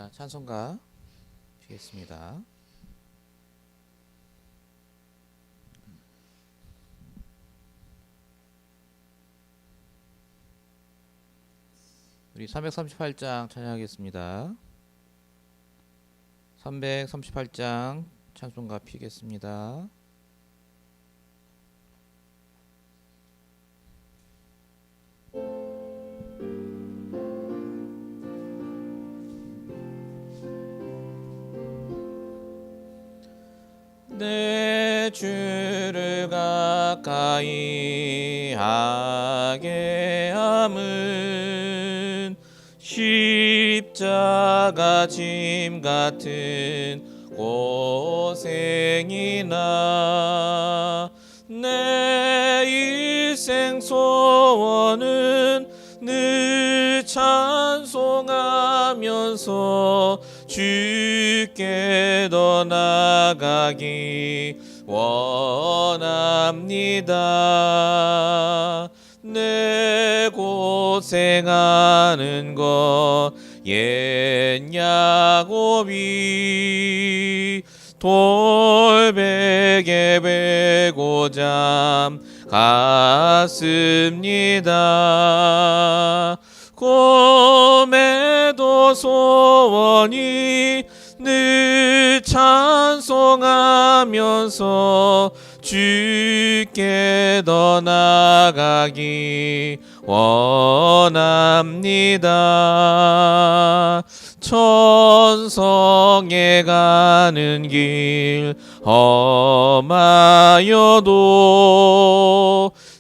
자, 찬송가 피겠습니다. 우리 338장 찬양하겠습니다. 338장 찬송가 피겠습니다. 내 주를 가까이 하게 함은 십자가 짐 같은 고생이나 내 일생 소원은 늘 찬송하면서 주께 더 나가기 원합니다. 내 고생하는 것 옛 야곱이 돌베개 베고 잠 갔습니다. 꿈에도 소원이 늘 찬송하면서 주께 더 나가기 원합니다. 천성에 가는 길 험하여도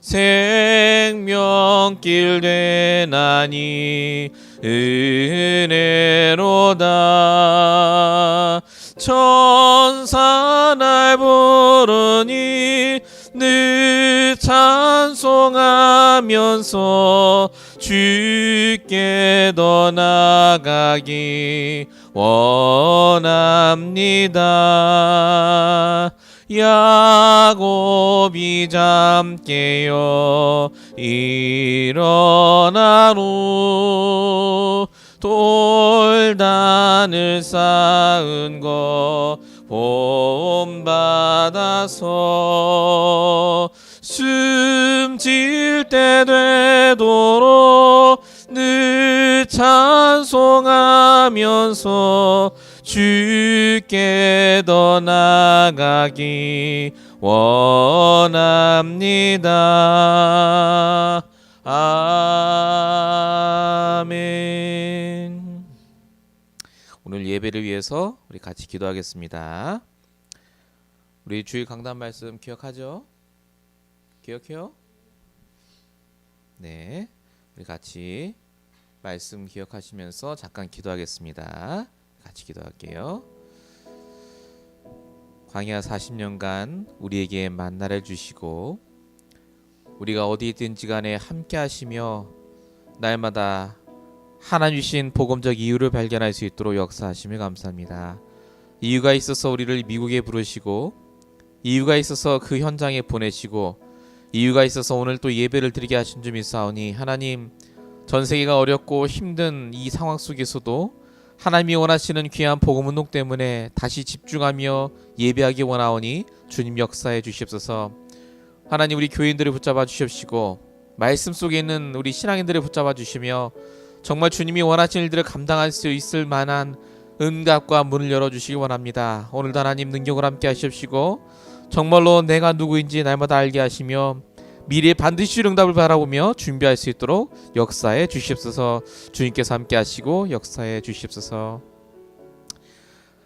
생명길 되나니 은혜로다. 천사 날 부르니 늘 찬송하면서 주께 더 나가기 원합니다. 야곱이 잠 깨어 일어나루 돌단을 쌓은 거 본받아서 숨질 때 되도록 늘 찬송하면서 주께 더 나가기 원합니다. 아멘. 오늘 예배를 위해서 우리 같이 기도하겠습니다. 우리 주일 강단 말씀 기억하죠? 기억해요? 네, 우리 같이 말씀 기억하시면서 잠깐 기도하겠습니다. 같이 기도할게요. 광야 40년간 우리에게 만나를 주시고 우리가 어디 있든지 간에 함께 하시며 날마다 하나님 주신 복음적 이유를 발견할 수 있도록 역사하심을 감사합니다. 이유가 있어서 우리를 미국에 부르시고 이유가 있어서 그 현장에 보내시고 이유가 있어서 오늘 또 예배를 드리게 하신 줄 믿사오니 하나님, 전 세계가 어렵고 힘든 이 상황 속에서도 하나님이 원하시는 귀한 복음 운동 때문에 다시 집중하며 예배하기 원하오니 주님 역사해 주시옵소서. 하나님, 우리 교인들을 붙잡아 주시옵시고 말씀 속에 있는 우리 신앙인들을 붙잡아 주시며 정말 주님이 원하시는 일들을 감당할 수 있을 만한 은갑과 문을 열어주시기 원합니다. 오늘도 하나님 능력을 함께 하시옵시고 정말로 내가 누구인지 날마다 알게 하시며 미래에 반드시 주의 응답을 바라보며 준비할 수 있도록 역사해 주시옵소서. 주님께서 함께 하시고 역사해 주시옵소서.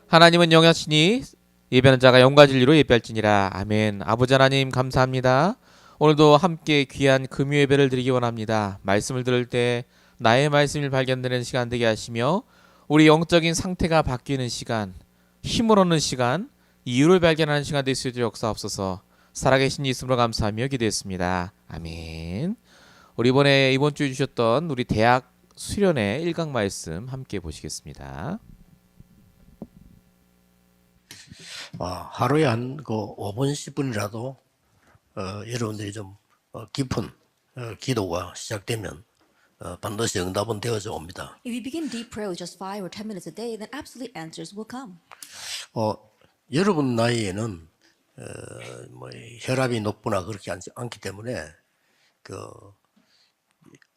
하나님은 영하시니 예배하는 자가 영과 진리로 예배할지니라. 아멘. 아버지 하나님 감사합니다. 오늘도 함께 귀한 금요 예배를 드리기 원합니다. 말씀을 들을 때 나의 말씀을 발견되는 시간 되게 하시며 우리 영적인 상태가 바뀌는 시간, 힘을 얻는 시간, 이유를 발견하는 시간 될 수 있도록 역사옵소서. 살아계신 예수님으로 감사하며 기도했습니다. 아멘. 우리 이번 주에 주셨던 우리 대학 수련회 1강 말씀 함께 보시겠습니다. 하루에 한 5분 10분이라도 여러분들이 좀 깊은 기도가 시작되면 반드시 응답은 되어져 옵니다. If you begin deep prayer with just 5 or 10 minutes a day, then absolutely answers will come. 여러분 나이에는 혈압이 높거나 그렇게 않기 때문에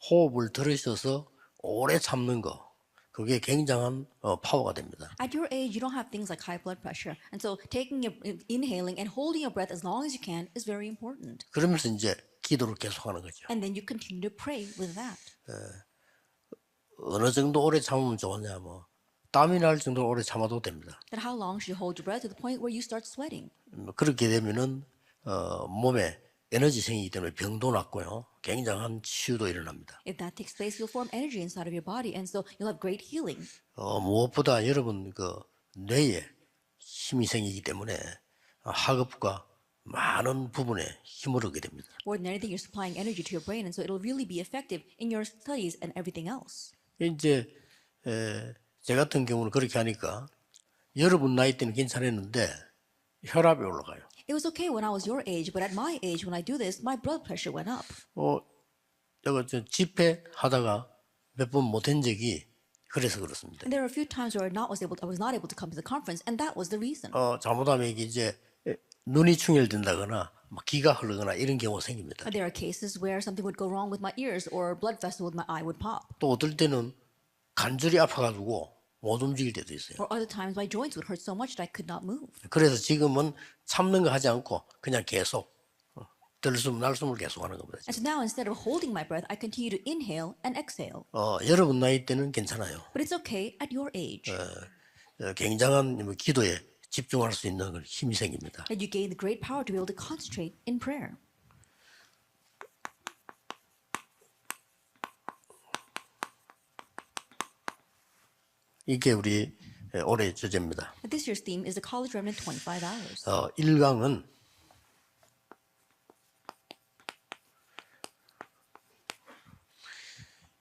호흡을 들으셔서 오래 참는 거 그게 굉장한 파워가 됩니다. At your age, you don't have things like high blood pressure, and so inhaling and holding your breath as long as you can is very important. 그러면서 이제 기도를 계속하는 거죠. And then you continue to pray with that. 어느 정도 오래 참으면 좋으냐 땀이 날 정도로 오래 참아도 됩니다. Then how long should you hold your breath to the point where you start sweating? 그렇게 되면은 몸에 에너지 생기기 때문에 병도 낫고요. 굉장한 치유도 일어납니다. If that takes place, you'll form energy inside of your body, and so you'll have great healing. 무엇보다 여러분 뇌에 힘이 생기기 때문에 학업과 많은 부분에 힘을 얻게 됩니다. More than anything, you're supplying energy to your brain, and so it'll really be effective in your studies and everything else. 이제 제 같은 경우는 그렇게 하니까 여러분 나이 때는 괜찮았는데 혈압이 올라가요. It was okay when I was your age, but at my age, when I do this, my blood pressure went up. 제가 집회 하다가 몇 번 못한 적이 그래서 그렇습니다. And there were a few times where I was not able to come to the conference, and that was the reason. 잘못하면 이게 이제 눈이 충혈된다거나 기가 흐르거나 이런 경우가 생깁니다. There are cases where something would go wrong with my ears, or a blood vessel with my eye would pop. 또 어떨 때는 관절이 아파가지고 못 움직일 때도 있어요. Or other times my joints would hurt so much that I could not move. 그래서 지금은 참는 거 하지 않고 그냥 계속 들숨 날숨을 계속 하는 겁니다. And so now instead of holding my breath, I continue to inhale and exhale. 여러분 나이 때는 괜찮아요. But it's okay at your age. 굉장한 기도에 집중할 수 있는 힘이 생깁니다. And you gain the great power to be able to concentrate in prayer. 이게 우리 올해 주제입니다. This year's theme is the college remnant 25 hours. 1강은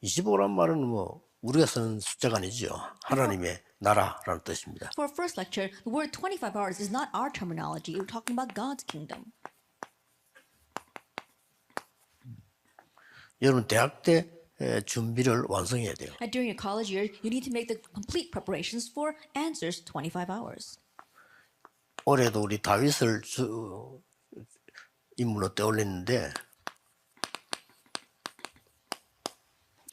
(25란) 말은 우리가 쓰는 숫자가 아니죠. 하나님의 나라라는 뜻입니다. For our first lecture, the word 25 hours is not our terminology. We're talking about God's kingdom. 여러분 대학 때 준비를 완성해야 돼요. And during your college year, you need to make the complete preparations for answers 25 hours. 올해도 우리 다윗을 인물로 떠올렸는데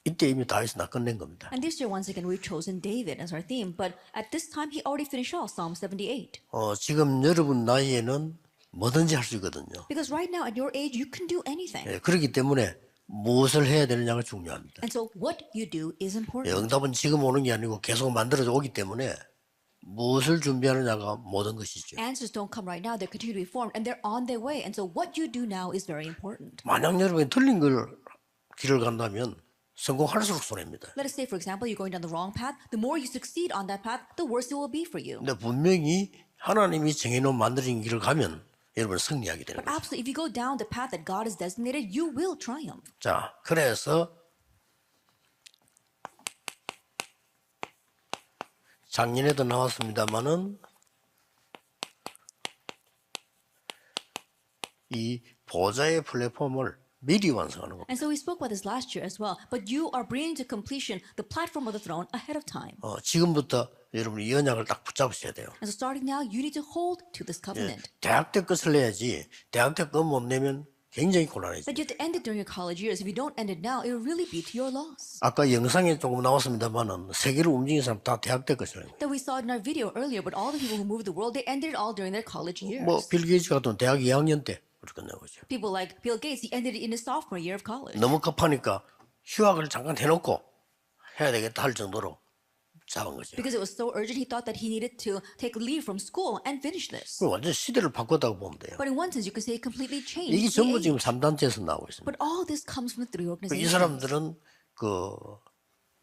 이때 이미 다윗은 다 끝낸 겁니다. And this year, once again, we've chosen David as our theme. But at this time, he already finished off Psalm 78. 지금 여러분 나이에는 뭐든지 할 수 있거든요. Because right now, at your age, you can do anything. 그렇기 때문에 무엇을 해야 되느냐가 중요합니다. And so what you do is important. 응답은 지금 오는 게 아니고 계속 만들어져 오기 때문에 무엇을 준비하느냐가 모든 것이죠. Answers don't come right now. They continue to be formed, and they're on their way. And so what you do now is very important. 만약 여러분이 틀린 길을 간다면 성공할수록 손해입니다. Let us say, for example, you're going down the wrong path. The more you succeed on that path, the worse it will be for you. 근데 분명히 하나님이 정해놓은 만들어진 길을 가면 여러분 승리하게 되는 But 거죠. absolutely, if you go down the path that God has designated, you will triumph. 자, 그래서 작년에도 나왔습니다만은 이 보좌의 플랫폼을 미리 완성하는 겁니다. And so we spoke about this last year as well. But you are bringing to completion the platform of the throne ahead of time. 지금부터 여러분 이 언약을 딱 붙잡으셔야 돼요. And so starting now, you need to hold to this covenant. 대학 때 것을 내야지 대학 때 것 못 내면 굉장히 곤란해져요. That you have to end it during your college years. If you don't end it now, it will really be to your loss. 아까 영상에 조금 나왔습니다만은 세계를 움직이는 사람 다 대학 때 것을 내요. That we saw it in our video earlier, but all the people who moved the world, they ended it all during their college years. 빌 게이츠 같은 대학 2학년 때 그렇게 끝낸 거죠. People like Bill Gates, he ended it in his sophomore year of college. 너무 급하니까 휴학을 잠깐 해놓고 해야 되겠다 할 정도로 잡은 거죠. Because it was so urgent, he thought that he needed to take leave from school and finish this. 완전 시대를 바꿨다고 보면 돼요. But in one sense, you could say it completely changed. 이게 the 전부 age. 지금 3단체에서 나오고 있습니다. But all this comes from the three 이 organizations. 사람들은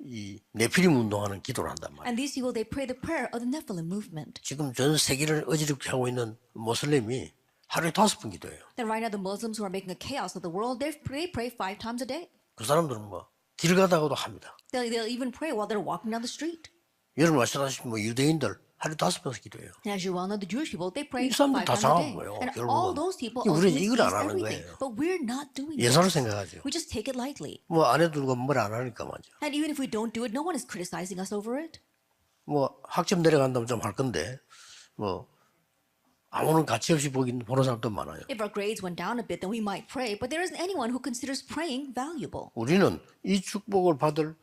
이 네피림 운동하는 기도를 한단 말이에요. And these people, they pray the prayer of the Nephilim movement. 지금 전 세계를 어지럽게 하고 있는 모슬림이 하루에 5번 기도해요. That right now the Muslims who are making a chaos of the world, they pray 5 times a day. 그 사람들은 길 가다가도 합니다. They'll even pray while they're walking down the street. 여러분 아시다시피 유대인들 하루에 5번씩 기도해요. And as you well know, the Jewish people, they pray 이 5 사람들 다 times a 장한 day. 거예요. And 결국은. all those people 우리는 ultimately 이걸 face 안 하는 everything. 거예요. But we're not doing 예사로 this. 생각하죠. We just take it lightly. 안 해도 누가 뭘 안 하니까 말이죠. And even if we don't do it, no one is criticizing us over it. 학점 내려간다면 좀 할 건데 아무런 가치 없이 보는 사람도 많아요. If our grades went down a bit, then we might pray. But there isn't anyone who considers praying valuable. 우리는 이 축복을 받을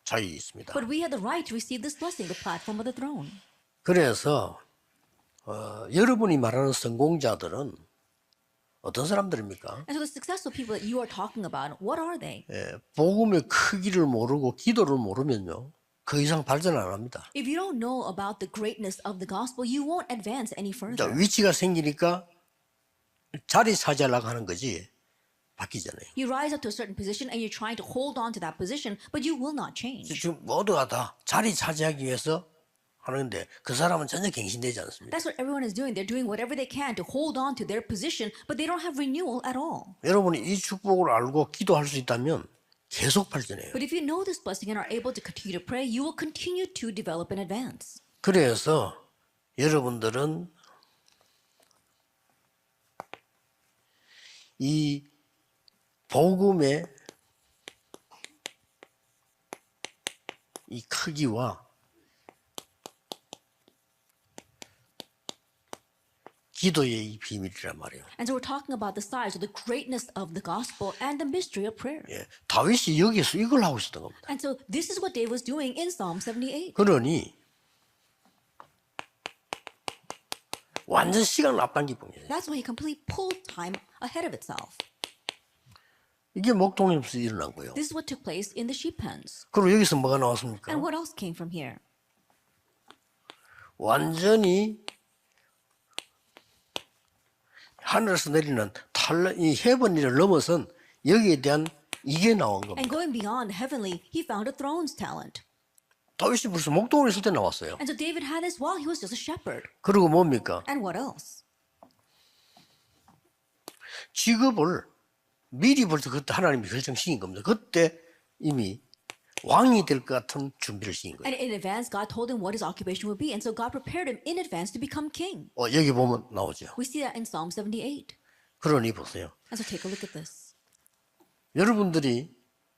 자유가 있습니다. But we have the right to receive this blessing, the platform of the throne. 그래서 여러분이 말하는 성공자들은 어떤 사람들입니까? And so the successful people that you are talking about, what are they? 복음의 크기를 모르고 기도를 모르면요. 그 이상 발전 안 합니다. If you don't know about the greatness of the gospel, you won't advance any 자, further. 위치가 생기니까 자리 차지하려고 하는 거지 바뀌잖아요. You rise up to a certain position and you're trying to hold on to that position, but you will not change. 지금 모두가 다 자리 차지하기 위해서 하는데 그 사람은 전혀 갱신되지 않습니다. That's what everyone is doing. They're doing whatever they can to hold on to their position, but they don't have renewal at all. 여러분이 이 축복을 알고 기도할 수 있다면 계속 발전해요. But if you know this blessing and are able to continue to pray, you will continue to develop and advance. 그래서 여러분들은 이 복음의 이 크기와 기도의 이 비밀이란 말이에요. And so we're talking about the size or the greatness of the gospel and the mystery of prayer. 다윗이 여기서 이걸 하고 있었던 겁니다. And so this is what David was doing in Psalm 78. 그러니 완전 시간을 앞당긴 겁니다. That's why he completely pulled time ahead of itself. 이게 목동에서 일어난 거예요. This is what took place in the sheep pens. 그리고 여기서 뭐가 나왔습니까? And what else came from here? 완전히 하늘에서 내리는 이 헤븐리를 넘어선 여기에 대한 이게 나온 겁니다. And going beyond heavenly, he found a throne's talent. 다윗이 벌써 목동에 있을 때 나왔어요. And so David had this while he was just a shepherd. 그리고 뭡니까? And what else? 직업을 미리 벌써 그때 하나님이 결정시킨 겁니다. 그때 이미 왕이 될 것 같은 준비를 시킨 거예요. And in advance, God told him what his occupation would be. And so God prepared him in advance to become king. 여기 보면 나오죠. We see that in Psalm 78. 그러니 보세요. And so take a look at this. 여러분들이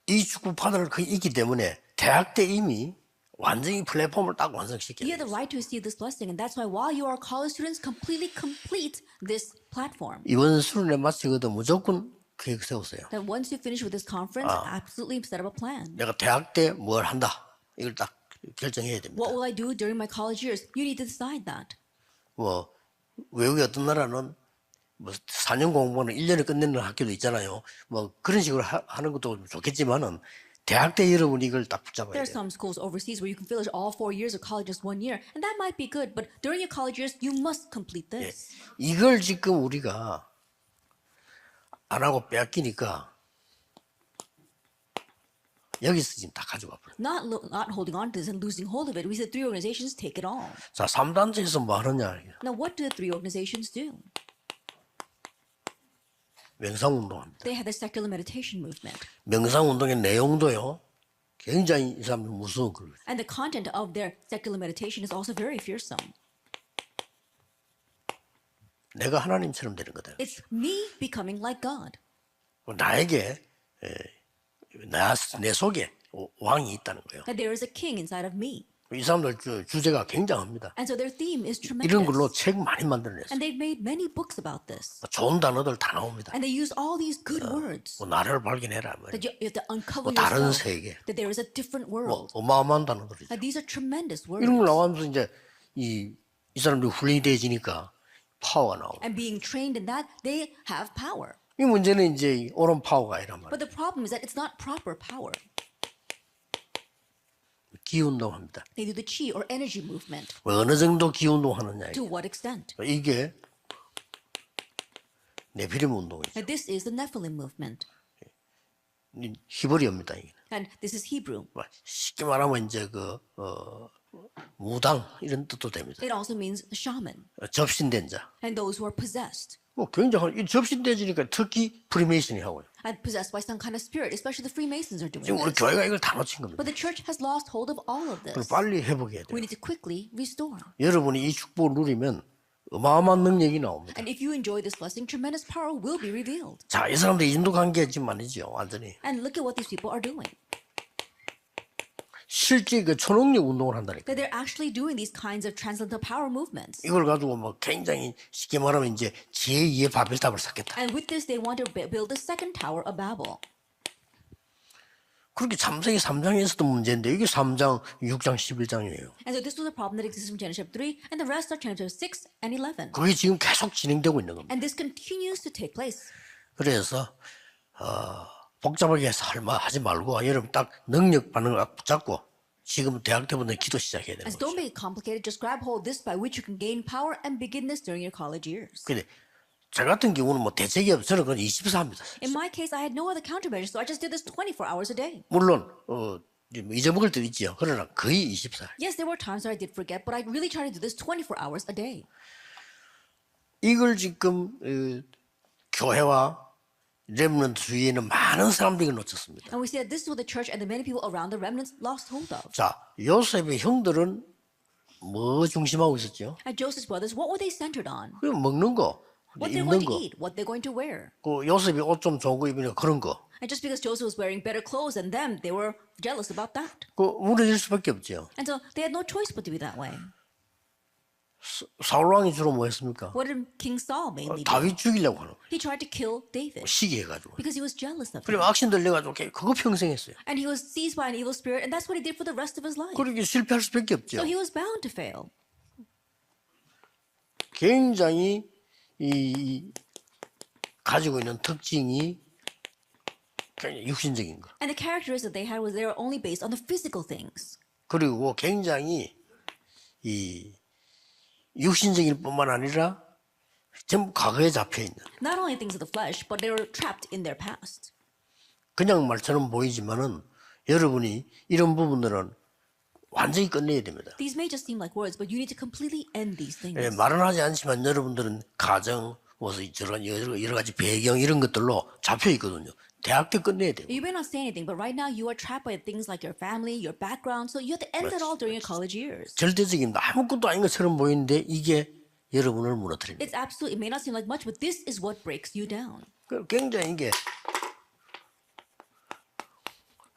이 축구 판을 있기 때문에 대학 때 이미 완전히 플랫폼을 딱 완성시켜요. You have the right to receive this blessing. And that's why while you are college students, completely complete this platform. 이번 수련회 마치거든 무조건 계획 세우세요. That once you finish with this conference, absolutely set up a plan. 내가 대학 때 뭘 한다. 이걸 딱 결정해야 됩니다. What will I do during my college years? You need to decide that. 외국의 어떤 나라는 4년 공부는 1년에 끝내는 학교도 있잖아요. 그런 식으로 하는 것도 좋겠지만은 대학 때 여러분이 이걸 딱 붙잡아야 There are 돼요. some schools overseas where you can finish all 4 years of college just 1 year, and that might be good. But during your college years, you must complete this. 이걸 지금 우리가 안 하고 빼앗기니까 여기서 지금 다 가져가 버려. Not holding on to this and losing hold of it. We said 3 organizations take it all. 자, 3단체에서 뭐 하느냐? Now, what do the 3 organizations do? 명상운동합니다. They have the secular meditation movement. 명상운동의 내용도요, 굉장히 이 사람들 무서운 거예요. And the content of their secular meditation is also very fearsome. 내가 하나님처럼 되는 거다. It's me becoming like God. 나에게 내 속에 왕이 있다는 거예요. That there is a king inside of me. 이 사람들 주제가 굉장합니다. And so their theme is 이런 걸로 tremendous. 책 많이 만들어냈어요. And they've made many books about this. 좋은 단어들 다 나옵니다. And they use all these good words. 뭐 나를 발견해라. 뭐 That you have to uncover 뭐 다른 yourself. 세계. That there is a different 뭐 world. 어마어마한 단어들이죠. And these are tremendous words. 이런 걸 나오면서 이제 이 사람들이 훈련이 되지니까 파워가 나오고. And being trained in that, they have power. 이 문제는 이제 옳은 파워가 아니란 말이에요. But the problem is that it's not proper power. 기운동합니다. They do the chi or energy movement. 어느 정도 기운동하느냐. To what extent? 이게 네피림 운동이죠. And this is the Nephilim movement. 히브리어입니다. 이게. And this is Hebrew. 쉽게 말하면 이제 무당 이런 뜻도 됩니다. It also means shaman. 접신된 자. And those who are possessed. 뭐 굉장한 이 접신되지니까 특히 프리메이슨이 하고요. And possessed by some kind of spirit. Especially the Freemasons are doing 지금 우리 this. 교회가 이걸 다 놓친 겁니다. But the church has lost hold of all of 그걸 this. 빨리 회복해야 돼요. We need to quickly restore. 여러분이 이 축복을 누리면 어마어마한 능력이 나옵니다. And if you enjoy this blessing, tremendous power will be revealed. 자, 이 사람들 인도관계 지금 아니죠, 완전히. And look at what these people are doing. 실제 초능력 운동을 한다니까. That they're actually doing these kinds of transcendental power movements. 이걸 가지고 뭐 굉장히 쉽게 말하면 이제 제2의 바벨탑을 쌓겠다. And with this, they want to build the second tower of Babel. 그렇게 창세기 3장에서도 문제인데 이게 3장, 6장, 11장이에요. And so this was a problem that exists from Genesis 3, and the rest are Genesis 6 and 11. 그게 지금 계속 진행되고 있는 겁니다. And this continues to take place. 그래서 복잡하게 하지 말고 여러분 딱 능력 받는 거 붙잡고 지금 대학 때부터 기도 시작해야 되는 And so don't 거죠. make it complicated. Just grab hold of this by which you can gain power and begin this during your college years. 근데 저 같은 경우는 뭐 대책이 없어요. 저는 그건 24입니다. In my case, I had no other countermeasures, so I just did this 24 hours a day. 물론 잊어먹을 때도 있지요. 그러나 거의 24. Yes, there were times where I did forget, but I really tried to do this 24 hours a day. 이걸 지금 교회와 렘넌트 주위에는 많은 사람들이 놓쳤습니다. And we see that this is what the church and the many people around the remnants lost hold of. 자, 요셉의 형들은 뭐 중심하고 있었죠? And Joseph's brothers, what were they centered on? 그 먹는 거, What they're 입는 going to 거. eat, what they're going to wear. 그 요셉이 옷 좀 좋은 거 입으니까 그런 거. And just because Joseph was wearing better clothes than them, they were jealous about that. 그 무너질 수밖에 없죠. And so they had no choice but to be that way. 사울 왕이 주로 뭐 했습니까? What did King Saul mainly do? 다윗 죽이려고 하는 거예요. He tried to kill David 시기해가지고. because he was jealous of him. 그리고 악신 들려가지고 그거 평생 했어요. And he was seized by an evil spirit, and that's what he did for the rest of his life. 그렇게 실패할 수밖에 없죠. So he was bound to fail. 굉장히 이 가지고 있는 특징이 굉장히 육신적인 거. And the characteristics that they had was they were only based on the physical things. 그리고 굉장히 이 육신적일 뿐만 아니라 전부 과거에 잡혀 있는. Not only things of the flesh, but they were trapped in their past. 그냥 말처럼 보이지만은 여러분이 이런 부분들은 완전히 끝내야 됩니다. These may just seem like words, but you need to completely end these things. 예, 말은 하지 않지만 여러분들은 가정, 여러 가지 배경 이런 것들로 잡혀 있거든요. 대학 때 끝내야 돼요. You may not say anything, but right now you are trapped by things like your family, your background, so you have to end that all during your college years. 절대적인 아무것도 아닌 것처럼 보이는데 이게 여러분을 무너뜨립니다. It's absolutely, it may not seem like much, but this is what breaks you down. 굉장히 이게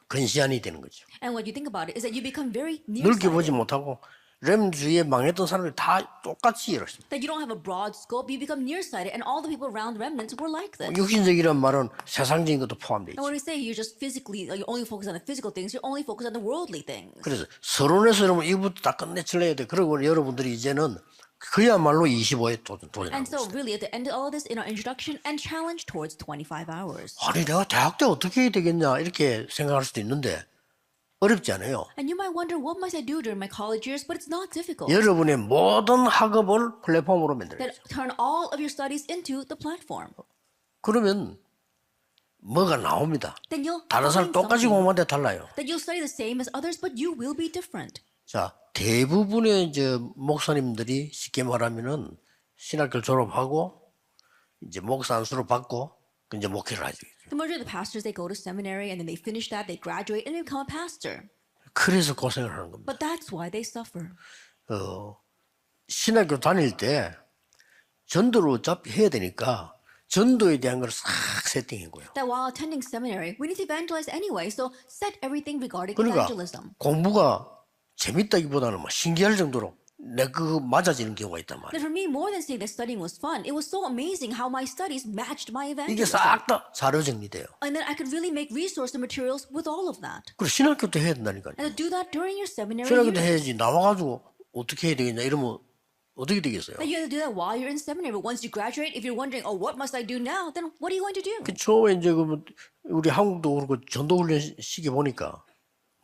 근시안이 되는 거죠. And what you think about it is that you become very 넓게 보지 nearsighted. 못하고 렘 주위에 망했던 사람들이 다 똑같이 이렇습니다. That you don't have a broad scope, you become nearsighted, and all the people around the remnants were like this. 육신적이란 말은 세상적인 것도 포함되어 And when 있죠. we say you're just physically, you only focus on the physical things, you're only focused on the worldly things. 그래서 서론에서 여러분 이부터 다 끝내칠래야 돼. 그리고 여러분들이 이제는 그야말로 25에 도전하는 And so 거죠. really at the end of all of this, in our introduction and challenge towards 25 hours. 아니 내가 대학 때 어떻게 해야 되겠냐 이렇게 생각할 수도 있는데 어렵지 않아요. And you might wonder, what must I do during my college years? But it's not difficult. 여러분의 모든 학업을 플랫폼으로 만들어요. That turn all of your studies into the platform. 그러면 뭐가 나옵니다. then you'll 다른 사람 find 똑같이 something. 공부하는데 달라요. That you'll study the same as others, but you will be different. 자, 대부분의 이제 목사님들이 쉽게 말하면은 신학교 졸업하고 이제 목사 안수를 받고 이제 목회를 하죠. The majority of the pastors, they go to seminary and then they finish that, they graduate and they become a pastor. 그래서 고생을 하는 겁니다. But that's why they suffer. 신학교 다닐 때 전도를 어차피 해야 되니까 전도에 대한 걸 싹 세팅한 거예요. That while attending seminary, we need to evangelize anyway, so set everything regarding 그러니까 evangelism. 공부가 재밌다기보다는 막 신기할 정도로 내 그 맞아지는 경우가 있단 말이에요. But for me, more than saying that studying was fun, it was so amazing how my studies matched my 이게 evangelism. 싹 다 자료 정리돼요. And then I could really make resource and materials with all of that. 그리고 신학교 때 해야 된다니까요. And to do that during your seminary 신학교 때 years. 해야지 나와가지고 어떻게 해야 되겠냐 이러면 어떻게 되겠어요? That you have to do that while you're in seminary. But once you graduate, if you're wondering, oh, what must I do now? Then what are you going to do? 그 처음에 이제 그 우리 한국도 그렇고 전도훈련 시기 보니까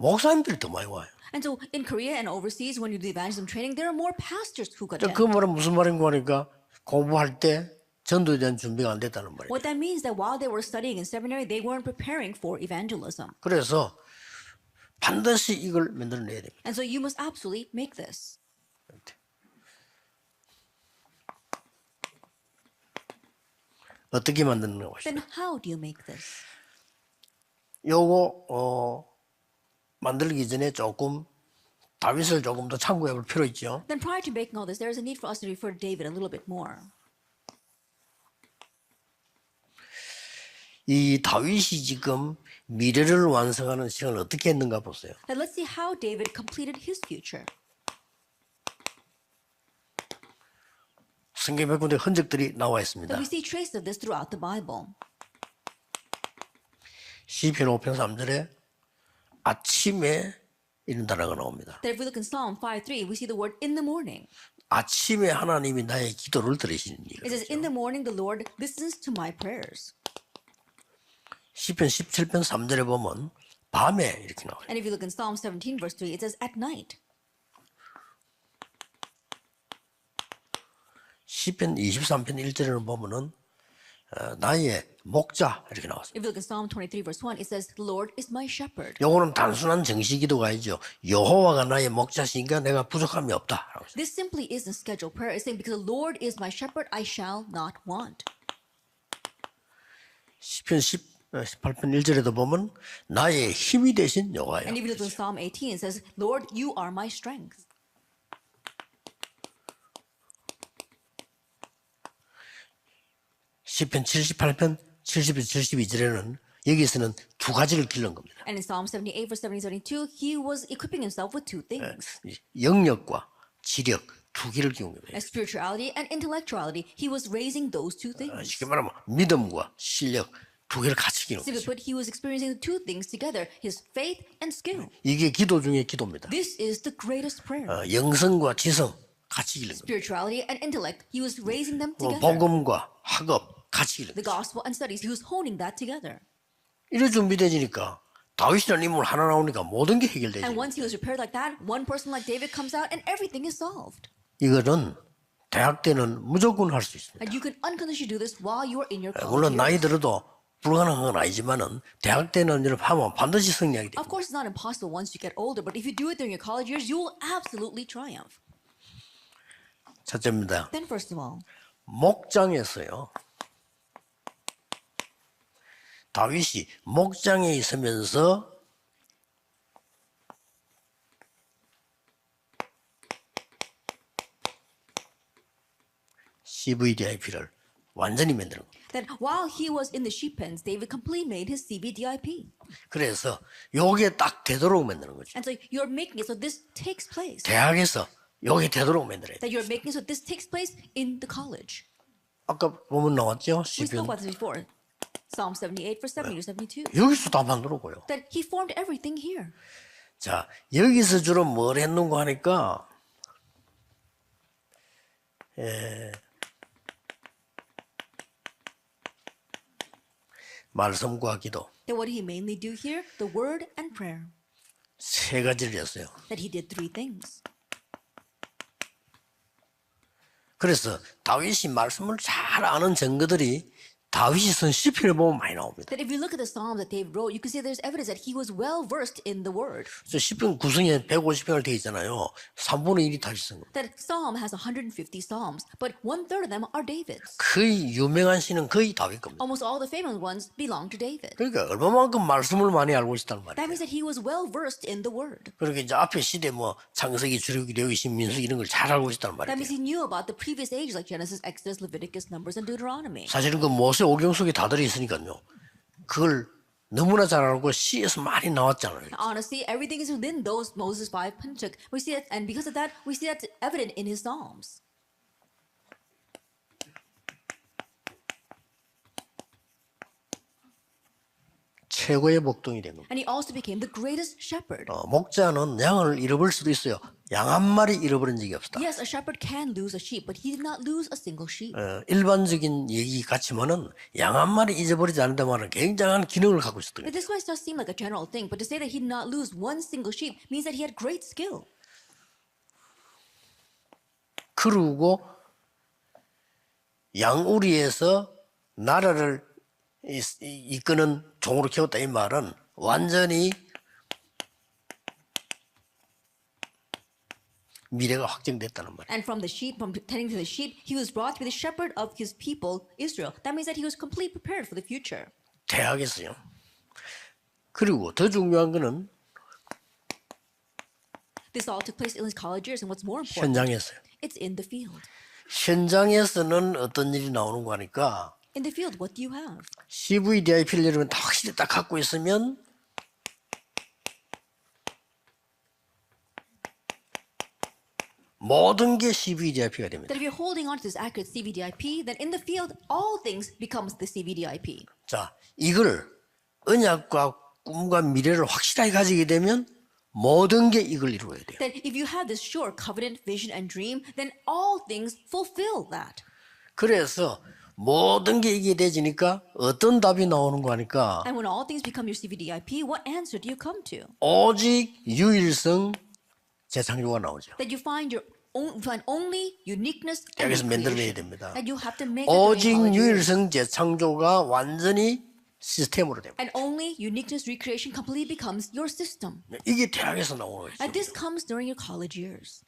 목사님들이 더 많이 와요. And so in Korea and overseas, when you do evangelism training, there are more pastors who go 그 attend. 말은 무슨 말인가 하니까 공부할 때 전도에 대한 준비가 안 됐다는 말이에요. What that means that while they were studying in seminary, they weren't preparing for evangelism. 그래서 반드시 이걸 만들어내야 됩니다. And so you must absolutely make this. 어떻게 만드는 것이죠? Then how do you make this? 요거 만들기 전에 조금 다윗을 조금 더 참고해 볼 필요 있죠. Then prior to making all this, there is a need for us to refer to David a little bit more. 이 다윗이 지금 미래를 완성하는 시간을 어떻게 했는가 보세요. Now let's see how David completed his future. 성경 몇 군데 흔적들이 나와 That 있습니다. we see traces of this throughout the Bible. 시편 5편 3절에 아침에 이런 단어가 나옵니다. That if we look in Psalm 5:3, we see the word in the morning. 아침에 하나님이 나의 기도를 들으시는 일. It says, in the morning the Lord listens to my prayers. 시편 17편 3절에 보면 밤에 이렇게 나와요. And if you look in Psalm 17 verse 3, it says at night. 시편 23편 1절에는 보면은 나의 목자 이렇게 나왔어요. If you look in Psalm 23 verse 1, it says, the Lord is my shepherd. 요거는 단순한 정식기도가 아니죠. 여호와가 나의 목자시니까 내가 부족함이 없다. This simply isn't scheduled prayer. It's saying, because the Lord is my shepherd, I shall not want. 시편 18편 1절에도 보면 나의 힘이 되신 여호와예요. And if you look in Psalm 18, it says, Lord, you are my strength. 시편 78편 70, 72절에는 여기서는 두 가지를 기른 겁니다. And in Psalm 78 verse 70, 72, he was equipping himself with two things. 영력과 지력 두 개를 기운 겁니다. As spirituality and intellectuality, he was raising those two things. 쉽게 말하면 믿음과 실력 두 개를 같이 기는 Simply 거죠. put, he was experiencing the two things together, his faith and skill. 이게 기도 중에 기도입니다. This is the greatest prayer. 영성과 지성 같이 기는 겁니다. Spirituality and intellect, he was raising them together. 복음과 학업 같이 기는 The 겁니다. gospel and studies, he was honing that together. 이래 준비되니까 다윗이라는 인물 하나 나오니까 모든 게 해결되죠. And once he was prepared like that, one person like David comes out and everything is solved. 이거는 대학 때는 무조건 할 수 있습니다. And you can unconditionally do this while you are in your college 물론 나이 years. 들어도 불가능한 건 아니지만은 대학 때는 이렇게 하면 반드시 승리하게 됩니다. Of course, it's not impossible once you get older, but if you do it during your college years, you will absolutely triumph. 첫째입니다. Then first of all, 목장에서요. 다윗이 목장에 있으면서 CVDIP를 완전히 만드는 겁니다. that while he was in the sheep pens, David completely made his CBDIP. 그래서 요게 딱 되도록 만드는 거죠. And so you're making it so this takes place. 대학에서 요게 되도록 만들어야 돼요. That you're making it so this takes place in the college. 아까 보면 나왔죠? We spoke 시편. about this before. Psalm 78, verse 70 to 72. 여기서 다 만들었고요. That he formed everything here. 자, 여기서 주로 뭘 했는가 하니까 말씀과 기도 That what did he mainly do here? The word and prayer. 세 가지를 했어요. That he did three things. 그래서 다윗이 말씀을 잘 아는 증거들이 다윗이 쓴 시편을 보면 많이 나옵니다. That if you look at the Psalms that David wrote, you can see there's evidence that he was well versed in the Word. 그래서 시편 구성에 150편을 되어 있잖아요. 3분의 1이 다윗 쓴 겁니다. That Psalm has 150 Psalms, but 1/3 of them are David's. 거의 유명한 시는 거의 다윗 겁니다. Almost all the famous ones belong to David. 그러니까 얼마만큼 말씀을 많이 알고 있다는 That 말이에요. means that he was well versed in the Word. 그러니까 이제 앞에 시대 뭐 창세기, 출애굽기, 레위기, 신민수기 이런 걸 잘 알고 있다는 That means 말이에요. he knew about the previous ages like Genesis, Exodus, Leviticus, Numbers, and Deuteronomy. 사실은 그 모세 오경 속에 다 들어 있으니까요. 그걸 너무나 잘 알고 시에서 많이 나왔잖아요. Honestly, everything is within those Moses 5 Pentateuch. We see it, and because of that, we see that evident in his Psalms. 최고의 목동이 된 겁니다. And he also became the greatest shepherd. 목자는 양을 잃어버릴 수도 있어요. 양 한 마리 잃어버린 적이 없다. Yes, a shepherd can lose a sheep, but he did not lose a single sheep. 일반적인 얘기 같지만은 양 한 마리 잊어버리지 않는다 말은 굉장한 기능을 갖고 있었던 거예요. This might just seem like a general thing, but to say that he did not lose one single sheep means that he had great skill. 그리고 양우리에서 나라를 이끄는 종으로 키웠다 이 말은 완전히 미래가 확정됐다는 말이에요. And from tending to the sheep, he was brought to be the shepherd of his people, Israel. That means that he was completely prepared for the future. 대학에서요. 그리고 더 중요한 거는 This all took place in his college years, and what's more important, 현장에서요. it's in the field. 현장에서는 어떤 일이 나오는 거니까 In the field, what do you have? CVDIP를 여러분 다 확실히 딱 갖고 있으면 모든 게 CVDIP가 됩니다. That if you're holding on to this accurate CVDIP, then in the field, all things becomes the CVDIP. 자, 이걸 언약과 꿈과 미래를 확실하게 가지게 되면 모든 게 이걸 이루어야 돼요. That if you have this sure covenant, vision, and dream, then all things fulfill that. 그래서 모든 게 이게 되지니까 어떤 답이 나오는 거 하니까 And when all things become your CVDIP, what answer do you come to? 오직 유일성 재창조가 나오죠. That you find only uniqueness and 여기서 만들어내야 creation. 됩니다. That you have to make that during 오직 college years. 유일성 재창조가 완전히 시스템으로 됩니다. And only uniqueness recreation completely becomes your system. 이게 대학에서 나오는 거죠. And this comes during your college years.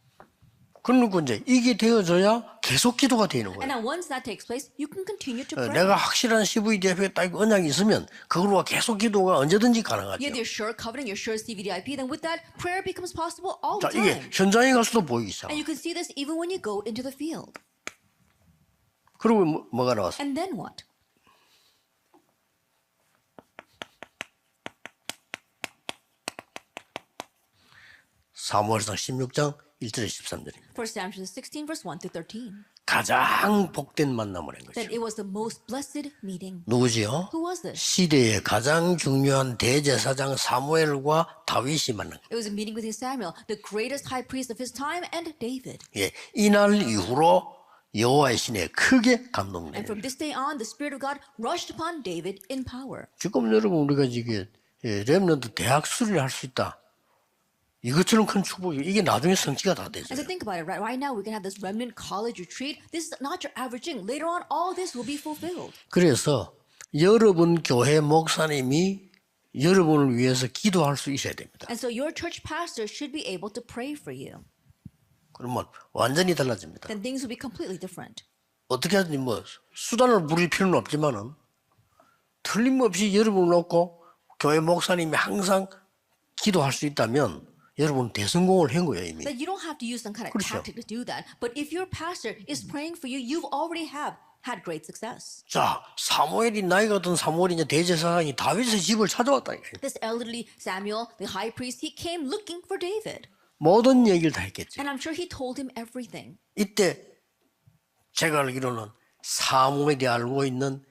그러니까 이제 이게 되어져야 계속 기도가 되는 And 거예요. now once that takes place, you can continue to pray. 내가 확실한 CVDF에 딱 언약이 있으면 그걸로 계속 기도가 언제든지 가능하죠. You have your sure covenant, your sure CVDIP, then with that, prayer becomes possible all 자, the 이게 time. 현장에 가서도 보이기 시작. And you can see this even when you go into the field. 그리고 뭐가 나왔어? And then what? 사무엘상 16장 1절에 13절입니다. 1 Samuel 16, verse 1 through 13. 가장 복된 만남을 한 That 것이죠. it was the most blessed meeting. 누구지요? Who was this? 시대의 가장 중요한 대제사장 사무엘과 다윗이 만난 거예요. It was a meeting between Samuel, the greatest high priest of his time, and David. 예, 이날 이후로 여호와의 신에 크게 And 감동돼요. from this day on, the Spirit of God rushed upon David in power. 지금 여러분 우리가 이게 렘넌트 대학 수련을 할 수 있다. 이것처럼 큰 축복이 이게 나중에 성취가 다 되죠. And so think about it, right now we can have this remnant college retreat. This is not your average thing. Later on, all this will be fulfilled. 그래서 여러분 교회 목사님이 여러분을 위해서 기도할 수 있어야 됩니다. And so your church pastor should be able to pray for you. 그러면 완전히 달라집니다. Then things will be completely different. 어떻게 하든지 뭐 수단을 부릴 필요는 없지만은 틀림없이 여러분을 놓고 교회 목사님이 항상 기도할 수 있다면 여러분 대성공을 한 거예요 이미. That you don't have to use some kind of 그렇죠. tactic to do that. But if your pastor is praying for you, you've already had great success. 자 사무엘이 나이가 든 사무엘이 이제 대제사장이 다윗의 집을 찾아왔다니까요. This elderly Samuel, the high priest, he came looking for David. 모든 얘기를 다 했겠죠. And I'm sure he told him everything. 이때 제가 알기로는 사무엘이 알고 있는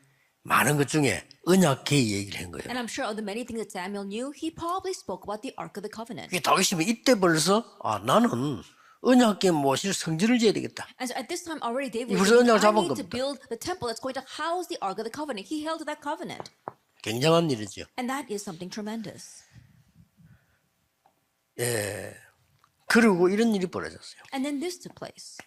많은 것 중에 언약궤 얘기를 한 거예요. And I'm sure of the many things that Samuel knew, he probably spoke about the Ark of the Covenant. 그게 다윗이면 이때 벌써 나는 언약궤 모실 성전을 지어야 되겠다. And so at this time already David 벌써 was 언약을 thinking, I 잡은 need to 겁니다. build the temple that's going to house the Ark of the Covenant. He held to that covenant. 굉장한 일이죠. And that is something tremendous. 예. 그리고 이런 일이 벌어졌어요. And then this took place.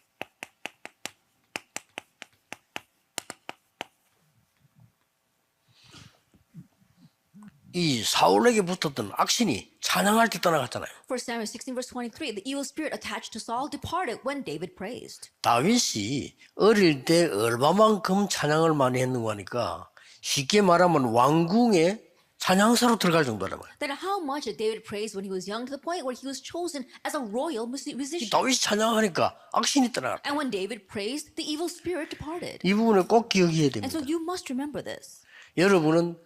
이 사울에게 붙었던 악신이 찬양할 때 떠나갔잖아요. 1 Samuel 16 verse 23, the evil spirit attached to Saul departed when David praised. 다윗이 어릴 때 얼마만큼 찬양을 많이 했는가 하니까 쉽게 말하면 왕궁에 찬양사로 들어갈 정도란 말이에요. That how much did David praise when he was young to the point where he was chosen as a royal musician. 다윗이 찬양하니까 악신이 떠나갔다. And when David praised, the evil spirit departed. 이 부분을 꼭 기억해야 And 됩니다. so you must remember this. 여러분은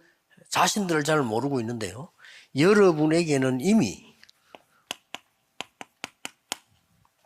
자신들을 잘 모르고 있는데요. 여러분에게는 이미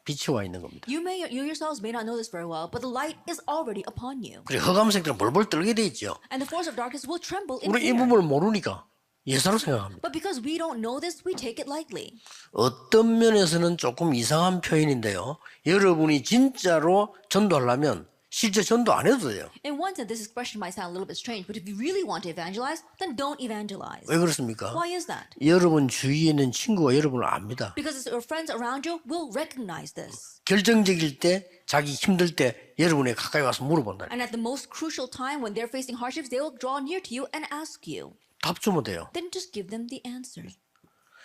빛이 와 있는 겁니다. You yourselves may not know this very well, but the light is already upon you. 그래 흑암색들은 벌벌 떨게 돼 있죠. And the force of darkness will tremble in 우리 이 fear. 부분을 모르니까 예사로 생각합니다. But because we don't know this, we take it lightly. 어떤 면에서는 조금 이상한 표현인데요. 여러분이 진짜로 전도하려면 실제 전도 안 해도 돼요. In one sense, this expression might sound a little bit strange, but if you really want to evangelize, then don't evangelize. 왜 그렇습니까? Why is that? 여러분 주위에 있는 친구가 여러분을 압니다. Because your friends around you will recognize this. 결정적일 때, 자기 힘들 때 여러분에 가까이 와서 물어본다. And at the most crucial time when they're facing hardships, they will draw near to you and ask you. 답 주면 돼요. Then just give them the answers.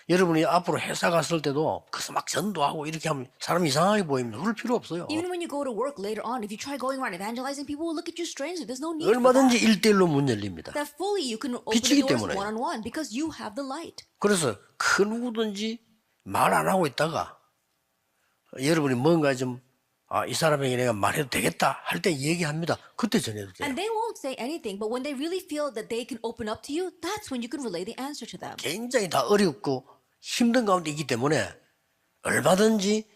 여러분이 앞으로 회사 갔을 때도 그래서 막 전도하고 이렇게 하면 사람 이상하게 보입니다. 그럴 필요 없어요. Even when you go to work later on, if you try going around evangelizing, people will look at you strangely. There's no need for 얼마든지 that. 1대1로 문 열립니다. That fully you can open 빛이기 the doors 때문에. one-on-one because you have the light. 그래서 그 누구든지 말 안 하고 있다가 여러분이 뭔가 좀 이 사람에게 내가 말해도 되겠다 할 때 얘기합니다. 그때 전해도 돼요. And they won't say anything, but when they really feel that they can open up to you, that's when you can relay the answer to them. 굉장히 다 어렵고 힘든 가운데 있기 때문에 얼마든지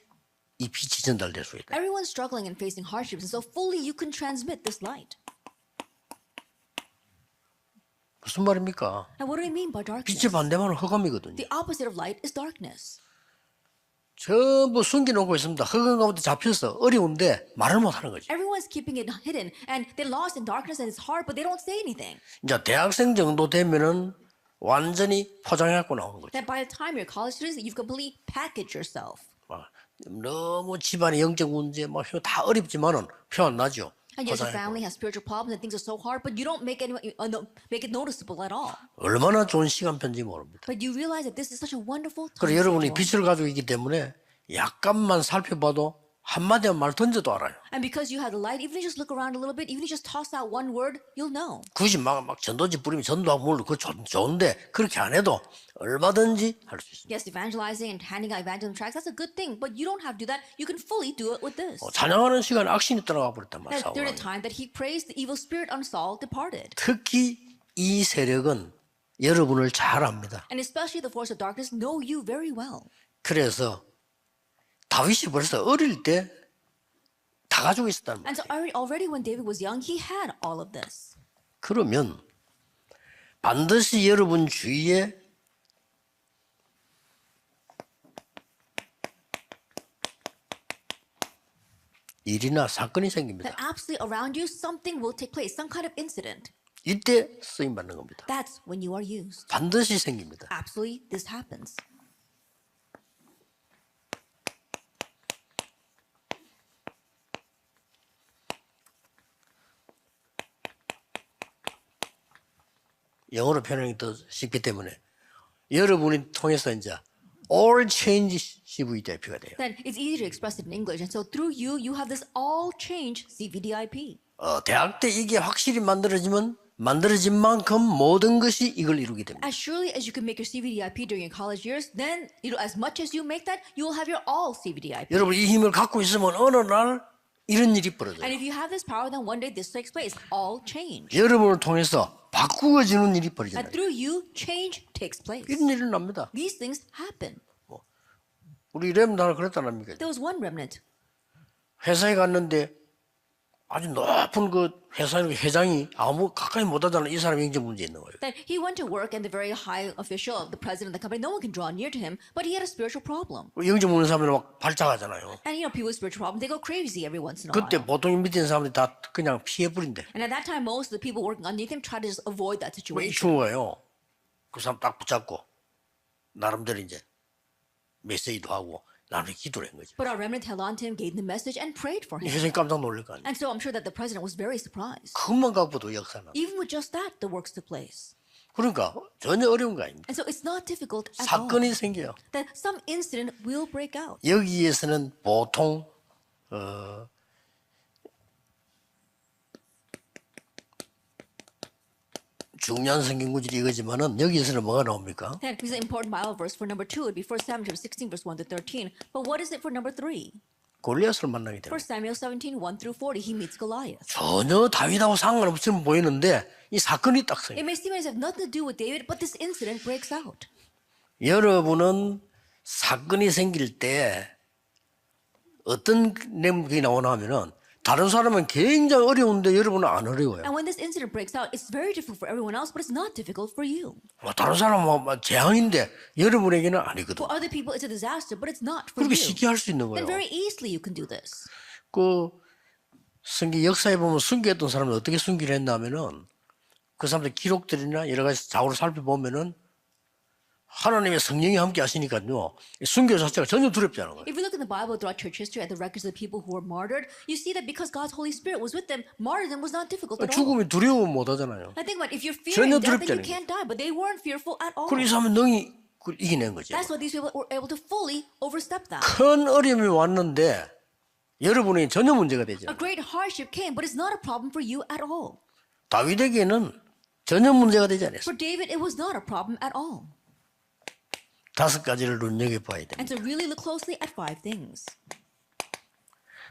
이 빛이 전달될 수 있다. Everyone's struggling and facing hardships, and so fully you can transmit this light. 무슨 말입니까? Now, what do I mean by darkness? 빛의 반대말은 흑암이거든요. The opposite of light is darkness. 전부 숨겨놓고 있습니다. 흑암 가운데 잡혀서 어려운데 말을 못하는 거죠. Everyone's keeping it hidden, and they're lost in darkness, and it's hard, but they don't say anything. 이제 대학생 정도 되면은 완전히 포장해갖고 나오는 거죠. That by the time you're college students, you've completely packaged yourself. 막 너무 집안의 영적 문제 막 다 어렵지만은 표 안 나죠. And yes, your 포장해갖고. family has spiritual problems and things are so hard, but you don't make make it noticeable at all. 얼마나 좋은 시간표인지 모릅니다. But you realize that this is such a wonderful time. 그리고 여러분이 schedule. 빛을 가지고 있기 때문에 약간만 살펴봐도 한마디만 말 던져도 알아요. And because you have the light, even if you just look around a little bit, even if you just toss out one word, you'll know. 굳이 막 전도지 뿌리면 전도하고 물론 그거 좋은데 그렇게 안 해도 얼마든지 할 수 있습니다. Yes, evangelizing and handing out evangelism tracts, that's a good thing, but you don't have to do that. You can fully do it with this. 찬양하는 시간에 악신이 떠나가 버렸단 말이에요. That during the time that he praised, the evil spirit on Saul departed. 특히 이 세력은 여러분을 잘 압니다. And especially the force of darkness know you very well. 그래서 다윗이 벌써 어릴 때 다 가지고 있었단 말이에요. And so already when David was young, he had all of this. 그러면 반드시 여러분 주위에 일이나 사건이 생깁니다. That absolutely around you, something will take place, some kind of incident. 이때 쓰임 받는 겁니다. That's when you are used. 반드시 생깁니다. Absolutely, this happens. 영어로 표현하기 더 쉽기 때문에 여러분이 통해서 이제 all change CVDIP가 돼요. Then it's easy to express it in English, and so through you, you have this all change CVDIP. 대학 때 이게 확실히 만들어진 만큼 모든 것이 이걸 이루게 됩니다. As surely as you can make your CVDIP during your college years, then as much as you make that, you will have your all CVDIP. 여러분 이 힘을 갖고 있으면 어느 날 이런 일이 벌어져요. And if you have this power, then one day this takes place. All change. 여러분을 통해서 바꾸어지는 일이 벌어져요. And through you, change takes place. 이런 일이 납니다. These things happen. 우리 렘 나를 그랬다랍니까? There was one remnant. 회사에 갔는데 아주 높은 그 회사의 회장이 아무 가까이 못 하다는 이 사람이 영적 문제 있는 거예요. That he went to work and the very high official of the president of the company, no one can draw near to him, but he had a spiritual problem. 영적 문제 사람들 막 발작하잖아요. And people with spiritual problems, they go crazy every once in a while. 그때 보통 밑에 있는 사람들이 다 그냥 피해 버린대. And at that time, most of the people working underneath him try to just avoid that 이 situation. 친구가요. 그 사람 딱 붙잡고 나름대로 이제 메시지도 하고 나름대로 기도를 한 거죠. But our remnant held on to him, gave him the message, and prayed for him. 회장이 깜짝 놀랄 거 아니에요. And so I'm sure that the president was very surprised. 그것만 갖고도 역사나. Even with just that, the works took place. 그러니까 전혀 어려운 거 아닙니다. And so it's not difficult at all. 사건이 생겨요. That some incident will break out. 여기에서는 보통 중요한 성경 구절이 이거지만은 여기에서는 뭐가 나옵니까? Then is an important Bible verse for number 2 would be 1 Samuel chapter 16 verse 1 to 13. But what is it for number 3? 골리앗을 만나게 1 됩니다. Samuel 17 1 through 40 he meets Goliath. 전혀 다윗하고 상관없이 보이는데 이 사건이 딱 생겨요. It may seem as if nothing to do with David, but this incident breaks out. 여러분은 사건이 생길 때 어떤 내용이 나오나 하면은 다른 사람은 굉장히 어려운데 여러분은 안 어려워요. And when this incident breaks out, it's very difficult for everyone else, but it's not difficult for you. 다른 사람은 재앙인데 여러분에게는 아니거든. For other people, it's a disaster, but it's not for 그렇게 you. 쉽게 할 수 있는 Then 거예요. very easily you can do this. 그 성경 역사에 보면 순교했던 사람이 어떻게 순교를 했냐면은 그 사람들 기록들이나 여러 가지 자료를 살펴보면은 하나님의 성령이 함께 하시니까요. 순교 자체가 전혀 두렵지 않은 거예요. If you look in the Bible throughout church history at the records of the people who were martyred, you see that because God's Holy Spirit was with them, martyrdom was not difficult at all. 죽음이 두려워 못 하잖아요. I think about if you're 전혀 fearing death, then 두렵지 you 않은 can't die, but they weren't fearful at all. 그리고 이 사람은 능히 그걸 이겨낸 거죠. That's why these people were able to fully overstep that. 큰 어려움이 왔는데 여러분에게 전혀 문제가 되지 A 않아요. great hardship came, but it's not a problem for you at all. 다윗에게는 전혀 문제가 되지 않았어요. For David, it was not a problem at all. 5가지를 눈여겨봐야 됩니다. And to really look closely at 5 things.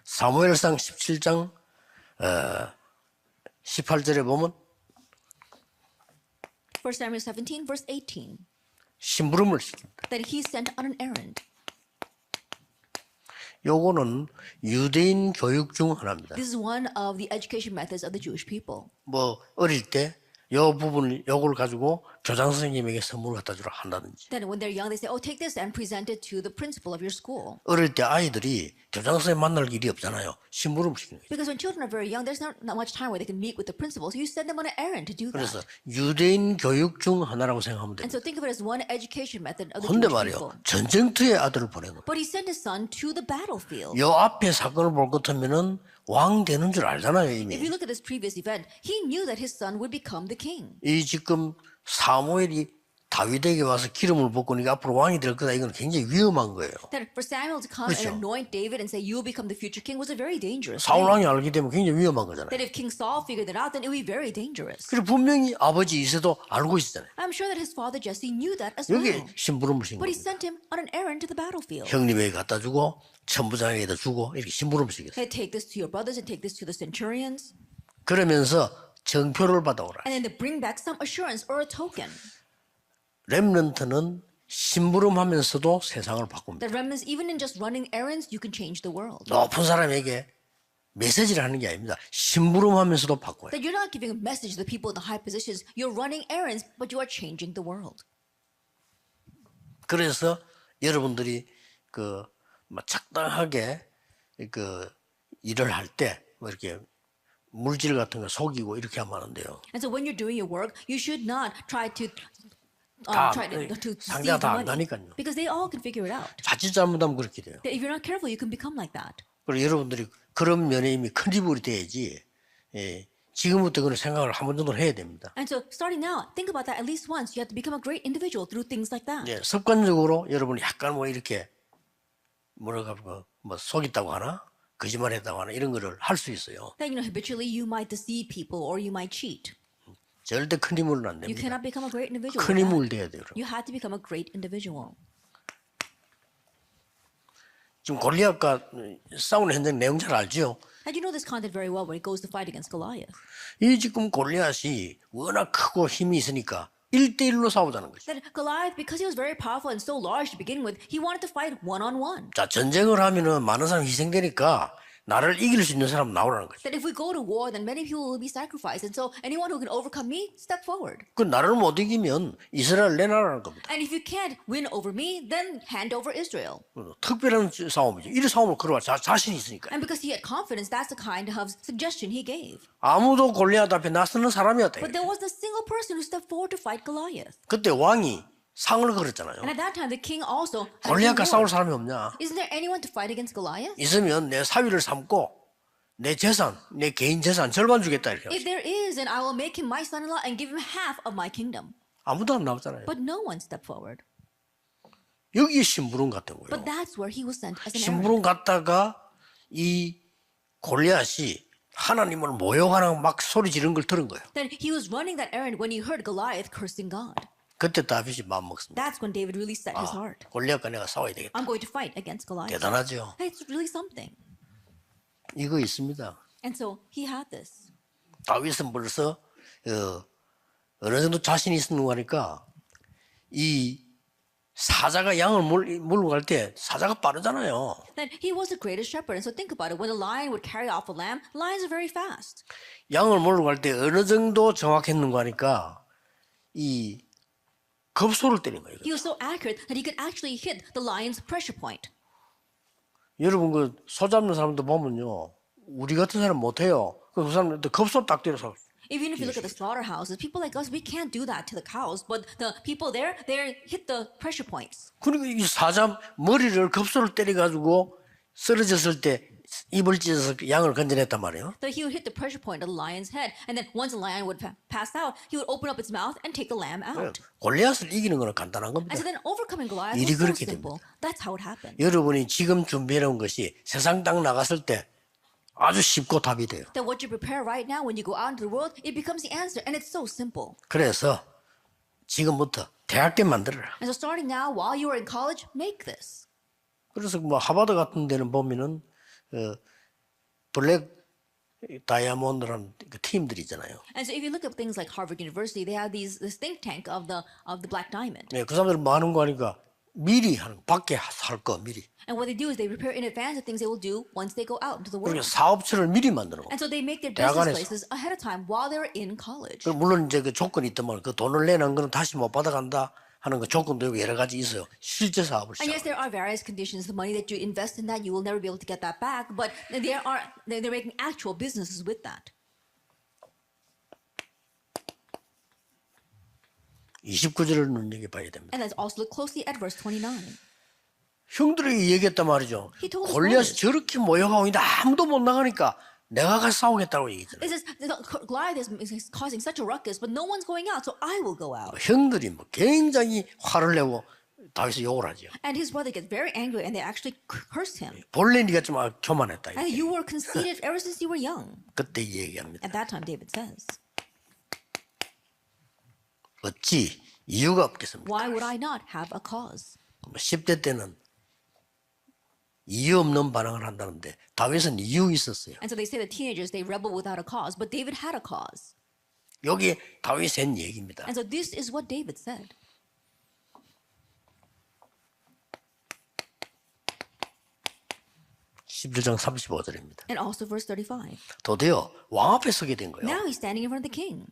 사무엘상 17장 18절에 보면 1 Samuel 17, verse 18, 심부름을 시킵니다. that he sent on an errand. 요거는 유대인 교육 중 하나입니다. This is one of the education methods of the Jewish people. 뭐 어릴 때 요 부분을 요걸 가지고 교장 선생님에게 선물을 갖다 주라 한다든지. Then when they're young, they say, oh, take this and present it to the principal of your school. 어릴 때 아이들이 교장 선생님 만날 일이 없잖아요. 심부름 시키는 거예요. Because when children are very young, there's not much time where they can meet with the principal. So you send them on an errand to do 그래서 that. 유대인 교육 중 하나라고 생각하면 And 돼요. so think of it as one education method of the 근데 Jewish 말이요. people. 전쟁터에 아들을 보내는 거예요. But he sent his son to the battlefield. 요 앞에 사건을 볼 것 같으면은 왕 되는 줄 알잖아요, If you 이미. look at this previous event, he knew that his son would become the king. 이 지금 사무엘이 다윗에게 와서 기름을 붓고 니가 앞으로 왕이 될 거다. 이건 굉장히 위험한 거예요. That for Samuel to come 그렇죠. and anoint David and say, you will become the future king was a very dangerous 사울 thing. 왕이 알게 되면 굉장히 위험한 거잖아요. That if King Saul figured it out, then it would be very dangerous. 그리고 분명히 아버지 이세도 알고 있었잖아요. I'm sure that his father Jesse knew that as 여기 well. 심부름을 신 But he 겁니다. sent him on an errand to the battlefield. 형님에게 갖다 주고 천부장에게도 주고 이렇게 심부름 시켰어요. They take this to your brothers and take this to the centurions. 그러면서 정표를 받아오라. And then they bring back some assurance or a token. 렘넌트는 심부름하면서도 세상을 바꿉니다. That remnants, even in just running errands, you can change the world. 높은 사람에게 메시지를 하는 게 아닙니다. 심부름하면서도 바꿔요. That you're not giving a message to the people in the high positions. You're running errands, but you are changing the world. 그래서 여러분들이 적당하게 일을 할 때 뭐 이렇게 물질 같은 거 속이고 이렇게 하면 안 돼요. And so when you're doing your work, you should not try to 다 steal 상대가 the 다 money. 안다니까요. Because they all can figure it out. 자칫 잘못하면 그렇게 돼요. That if you're not careful, you can become like that. 그리고 여러분들이 그런 면에 이미 큰 지불이 돼야지. 지금부터 그런 생각을 한 번 정도는 해야 됩니다. And so starting now, think about that at least once. You have to become a great individual through things like that. 습관적으로 여러분이 약간 뭐 이렇게 뭐 속였다고 하나 거짓말했다고 하나 이런 거를 할 수 있어요. That habitually you might deceive people or you might cheat. 절대 큰 힘으로는 안 You 됩니다. cannot become a great individual. 큰 with that. 힘을 돼야 돼요. You have to become a great individual. 지금 골리앗과 싸우는 현장 내용 잘 알죠? And you know this content very well when it goes to fight against Goliath. 이 지금 골리앗이 워낙 크고 힘이 있으니까 1대1로 싸우자는 거죠. That Goliath, because he was very powerful and so large to begin with, he wanted to fight one-on-one. 자, 전쟁을 하면은 많은 사람이 희생되니까 나를 이길 수 있는 사람 나오라는 거죠. That if we go to war, then many people will be sacrificed. And so anyone who can overcome me, step forward. 그 나를 못 이기면 이스라엘 내놔라는 겁니다. And if you can't win over me, then hand over Israel. 특별한 싸움이죠. 이 싸움을 걸어와 자신이 있으니까. And because he had confidence, that's the kind of suggestion he gave. 아무도 골리앗 앞에 나서는 사람이었다. But there wasn't a single person who stepped forward to fight Goliath. 그때 왕이 상을 걸었잖아요. And at that time, the king also had 골리앗과 싸울 reward. 사람이 없냐? Isn't there anyone to fight against Goliath? 있으면 내 사위를 삼고 내 재산, 내 개인 재산 절반 주겠다 이렇게. If there is, then I will make him my son-in-law and give him half of my kingdom. 아무도 안 나왔잖아요. But no one stepped forward. 여기에 심부름 갔던 거예요. But that's where he was sent as an errand. 심부름 갔다가 이 골리앗이 하나님을 모욕하는 막 소리 지르는 걸 들은 거예요. Then he was running that errand when he heard Goliath cursing God. 그때 다윗이 마음 먹습니다. That's when David really set his heart. 골리앗과 내가 싸워야 되겠다. I'm going to fight against Goliath. 대단하죠. It's really something. 이거 있습니다. And so he had this. 다윗은 벌써 어느 정도 자신이 있는 거니까 이 사자가 양을 몰고 갈 때 사자가 빠르잖아요. Then he was the greatest shepherd. And so think about it. When a lion would carry off a lamb, lions are very fast. 양을 몰고 갈 때 어느 정도 정확했는가 하니까 이 급소를 때린 거예요. He was so accurate that he could actually hit the lion's pressure point. 여러분 그 소 잡는 사람도 보면요. 우리 같은 사람 못해요. 그 사람한테 급소 딱 때려서 Even if you look at the slaughterhouses, people like us, we can't do that to the cows. But the people there, they hit the pressure points. 그리고 이 사자 머리를 급소를 때려가지고 쓰러졌을 때 입을 찢어서 양을 건져냈단 말이에요. So he would hit the pressure point of the lion's head. And then once the lion would pass out, he would open up its mouth and take the lamb out. 골리앗을 이기는 건 간단한 겁니다. And so then overcoming Goliath 일이 was so 그렇게 simple. That's how it happened. 여러분이 지금 준비해놓은 것이 세상 딱 나갔을 때 아주 쉽고 답이 돼요. That what you prepare right now when you go out into the world, it becomes the answer. And it's so simple. 그래서 지금부터 대학교 만들어라. And so starting now, while you are in college, make this. 그래서 뭐 하버드 같은 데는 보면은 블랙 다이아몬드라는 그 팀들이 있잖아요. And so if you look at things like Harvard University, they have this think tank of the Black Diamond. 네, 그 사람들은 뭐 하는 거 하니까 미리 하는 밖에 할 거 미리. And what they do is they prepare in advance the things they will do once they go out into the 그러니까 world. 사업처를 미리 만드는 거. And so they make their 대학 business 안에서. places ahead of time while they're in college. 물론 이제 그 조건이 있다면 그 돈을 내는 거는 다시 못 받아간다 하는 그 조건도 여기 여러 가지 있어요. 실제 사업을 And yes, 시작. there are various conditions. The money that you invest in that, you will never be able to get that back. But they're making actual businesses with that. 29절을 눈여겨봐야 됩니다. And let's also look closely at verse 29. 형들에게 얘기했단 말이죠. He told his 골리앗이 brothers. 저렇게 모여가고 있는데 아무도 못 나가니까 내가 가서 싸우겠다고 얘기했잖아요. It says Goliath is causing such a ruckus, but no one's going out, so I will go out. 형들이 뭐 굉장히 화를 내고 다윗을 욕을 하죠. And his brother gets very angry, and they actually curse him. 본래 네가 좀 교만했다. And you were conceited ever since you were young. 그때 얘기합니다. At that time, David says, 어찌 이유가 없겠습니까? why would I not have a cause? 10대 때는 이유 없는 반응을 한다는데 다윗은 이유 있었어요. And so they say that teenagers, they rebel without a cause, but David had a cause. 여기 다윗이 한 얘기입니다. And so this is what David said. (11장 35절입니다) And also verse 35. 드디어 왕 앞에 서게 된 거예요. Now he's standing in front of the king.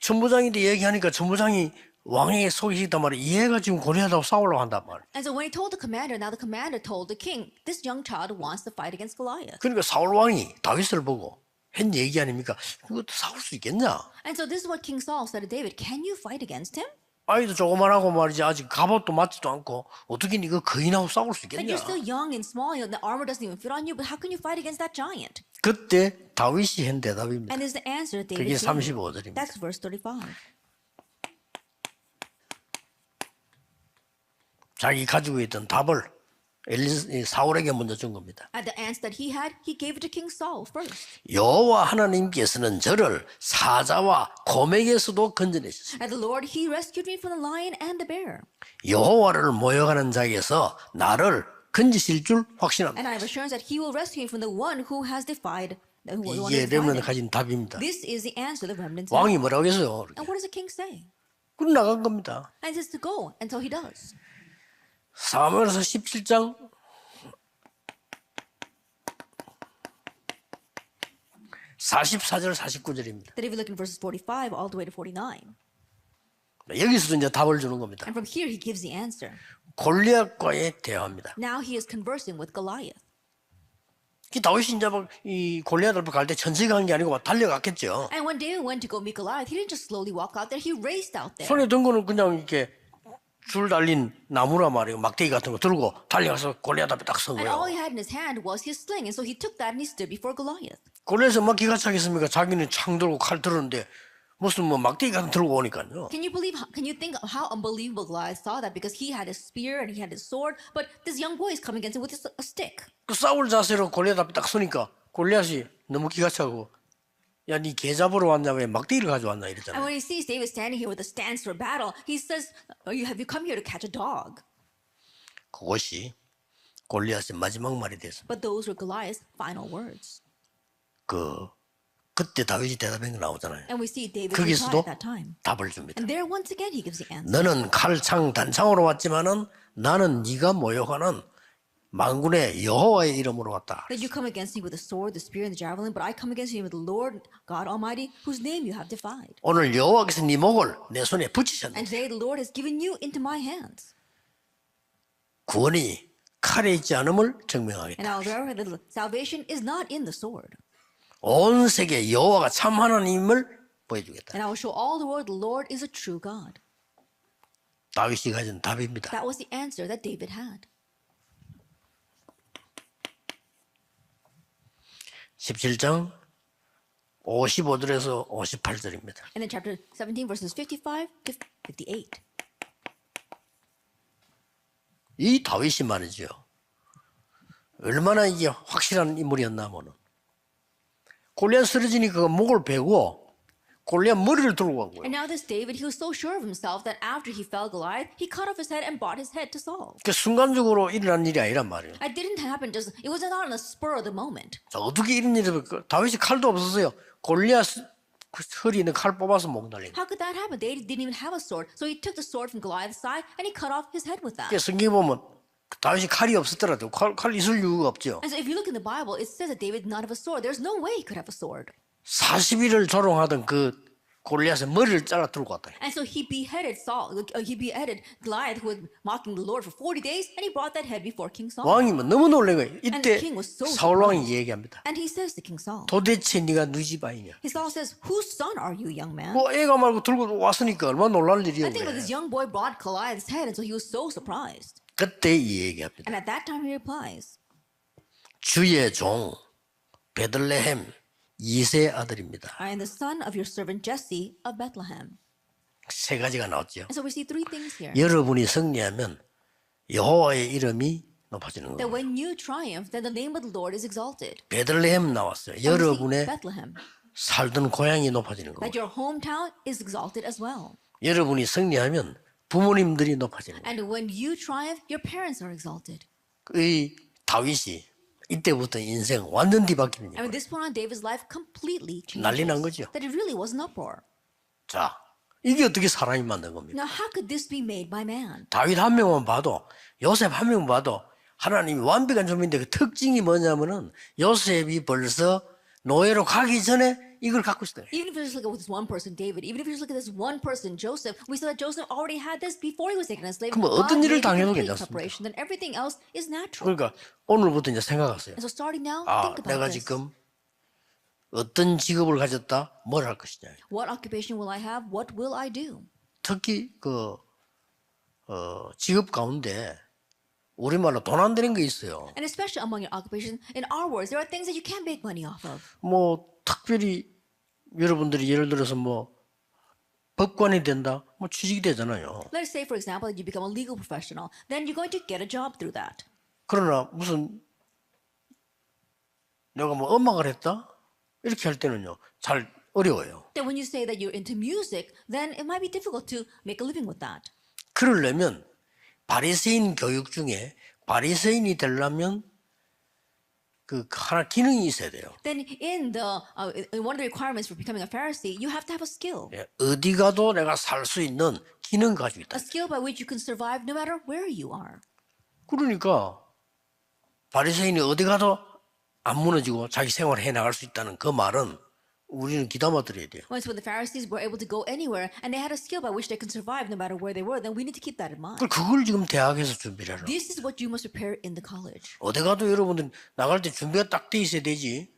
천부장인데 얘기하니까 천부장이 왕에게 속이시단 말이에요. 얘가 지금 골리앗하고 싸우려고 한단 말이에요. And so when he told the commander, now the commander told the king, this young child wants to fight against Goliath. 그러니까 사울 왕이 다윗을 보고 한 얘기 아닙니까? 그것도 싸울 수 있겠냐? And so this is what King Saul said to David, can you fight against him? 아이도 조그만하고 말이지 아직 갑옷도 맞지도 않고 어떻게 이거 거인하고 싸울 수 Like 있겠냐? you're still young and small, the armor doesn't even fit on you, but how can you fight against that giant? 그때 다윗이 한 대답입니다. And this is the answer that 그게 David gave. 35절입니다. That's verse 35. 자기 가지고 있던 답을 사울에게 먼저 준 겁니다. At the answer that he had, he gave it to King Saul first. 여호와 하나님께서는 저를 사자와 곰에게서도 건져내셨습니다. And the Lord, he rescued me from the lion and the bear. 여호와를 모여가는 자에게서 나를 건지실 줄 확신합니다. And I have assurance that he will rescue me from the one who has defied. The one who 이게 has 레몬이 defied him. 가진 답입니다. This is the answer the remnants 왕이 have. 뭐라고 했어요? And what does the king say? 그럼 나간 겁니다. And it says to go, and so he does. 사무엘서 17장 44절 49절입니다. That if you look in verses 45 all the way to 49. 여기서도 이제 답을 주는 겁니다. And from here he gives the answer. 골리앗과의 대화입니다. Now he is conversing with Goliath. 이 다윗이 이제 이 골리앗 앞에 갈 때 천천히 간 게 아니고 막 달려갔겠죠. And when David went to go meet Goliath, he didn't just slowly walk out there, he raced out there. 손에 든 거는 그냥 이렇게 줄 달린 나무라 말이에요. 막대기 같은 거 들고 달려가서 골리앗 앞에 딱 선 And all 거예요. he had in his hand was his sling, and so he took that and he stood before Goliath. 골리앗은 막 기가 차겠습니까? 자기는 창 들고 칼 들었는데 무슨 뭐 막대기 같은 거 들고 오니까요. Can you believe? Can you think of how unbelievable Goliath saw that because he had his spear and he had his sword, but this young boy is coming against him with a stick. 그 싸울 자세로 골리앗 앞에 딱 서니까 골리앗이 너무 기가 차고 야, 니 개 잡으러 왔냐 왜 막대기를 가져왔나 And 이랬잖아요. when he sees David standing here with a stance for battle, he says, "Have you come here to catch a dog?" 그것이 골리앗의 마지막 말이 됐습니다. But those were Goliath's final words. 그때 다윗이 대답한 게 나오잖아요. And we see David's 거기서도 reply at that time. 답을 줍니다. And there once again he gives the answer. 너는 칼, 창, 단창으로 왔지만은 나는 네가 모욕하는 만군의 여호와의 이름으로 왔다. That you come against me with the sword, the spear, and the javelin, but I come against you with the Lord God Almighty, whose name you have defied. 오늘 여호와께서 네 목을 내 손에 붙이셨네. And today the Lord has given you into my hands. 구원이 칼에 있지 않음을 증명하겠다. And however, the salvation is not in the sword. 온 세계 여호와가 참 하나님을 보여주겠다. And I will show all the world the Lord is a true God. 다윗이 가진 답입니다. That was the answer that David had. 17장 55절에서 58절입니다. And in chapter 17, verses 55 to 58. 이 다윗이 말이죠. 얼마나 이게 확실한 인물이었나면은 골리앗 쓰러지니까 목을 베고 골리앗 머리를 들고 간 거예요. And now this David, he was so sure of himself that after he fell Goliath, he cut off his head and brought his head to Saul. 그 순간적으로 일어난 일이 아니란 말이에요. It didn't happen just, it was not on the spur of the moment. 자, 어떻게 이런 일이 다윗이 칼도 없었어요. 골리앗 허리에 있는 칼 뽑아서 목 날린 거예요. How could that happen? David didn't even have a sword. So he took the sword from Goliath's side and he cut off his head with that. 성경에 보면 다윗이 칼이 없었더라도 칼 있을 이유가 없죠. And so if you look in the Bible, it says that David did not have a sword. There's no way he could have a sword. 40일을 조롱하던 그 골리앗의 머리를 잘라 들고 왔다. And so he beheaded Goliath, who was mocking the Lord for 40 days, and he brought that head before King Saul. 왕이 너무 놀란 거예요. And the 이때 king was so 사울 왕이 surprised. 얘기합니다. And he says to King Saul, 도대체 네가 누구 집 아이냐? King Saul says, whose son are you, young man? 뭐 애가 말고 들고 왔으니까 얼마나 놀랄 일이야. I think about this young boy brought Goliath's head, and so he was so surprised. 그때 이 얘기합니다. And at that time he replies, 주의 종 베들레헴 이세 아들입니다. I am the son of your servant Jesse of Bethlehem. 세 가지가 나왔죠. And so we see three things here. 여러분이 승리하면 여호와의 이름이 높아지는 That 거예요. when you triumph, then the name of the Lord is exalted. 베들레헴 나왔어요. And we see 여러분의 Bethlehem. 살던 고향이 높아지는 거예요. That your hometown is exalted as well. 여러분이 승리하면 부모님들이 높아지는 거예요. And when you triumph, your parents are exalted. 이 다윗이 이때부터 인생 완전 뒤바뀌는 And 거예요. with this point on, David's life completely 난리 난 changes. 거죠. That it really was an uproar. 자, 이게 어떻게 사람이 만든 겁니까? Now, how could this be made by man? 다윗 한 명만 봐도 요셉 한 명 봐도 하나님이 완벽한 존재인데 그 특징이 뭐냐면은 요셉이 벌써 노예로 가기 전에 이걸 갖고 있어요. Even if you just look at this one person, David, even if you just look at this one person, Joseph, we saw that Joseph already had this before he was taken as slave. 그럼 God 어떤 일을 made 당해도 complete 괜찮습니다. preparation, then everything else is natural. 그러니까 오늘부터 이제 생각하세요. And so starting now, 아, think about 내가 this. 지금 어떤 직업을 가졌다, 뭘 할 것이냐. What occupation will I have? What will I do? 특히 직업 가운데 우리말로 돈 안 되는 게 있어요. And especially among your occupation, in our words, there are things that you can't make money off of. 뭐 특별히 여러분들이 예를 들어서 뭐 법관이 된다, 뭐 취직이 되잖아요. Let's say, for example, that you become a legal professional. Then you're going to get a job through that. 그러나 무슨 내가 뭐 음악을 했다 이렇게 할 때는요 잘 어려워요. Then when you say that you're into music, then it might be difficult to make a living with that. 그러려면 바리새인 교육 중에 바리새인이 되려면 그 하나 기능이 있어야 돼요. Then in one of the requirements for becoming a Pharisee, you have to have a skill. 예, 어디 가도 내가 살 수 있는 기능 가지고 있다. A skill by which you can survive no matter where you are. 그러니까 바리새인이 어디 가도 안 무너지고 자기 생활을 해 나갈 수 있다는 그 말은 우리는 귀담아 들어야 돼요. Once when the Pharisees were able to go anywhere and they had a skill by which they can survive no matter where they were, then we need to keep that in mind. 그걸 지금 대학에서 준비를 하라. This is what you must prepare in the college. 어디 가도 여러분들 나갈 때 준비가 딱 돼 있어야 되지.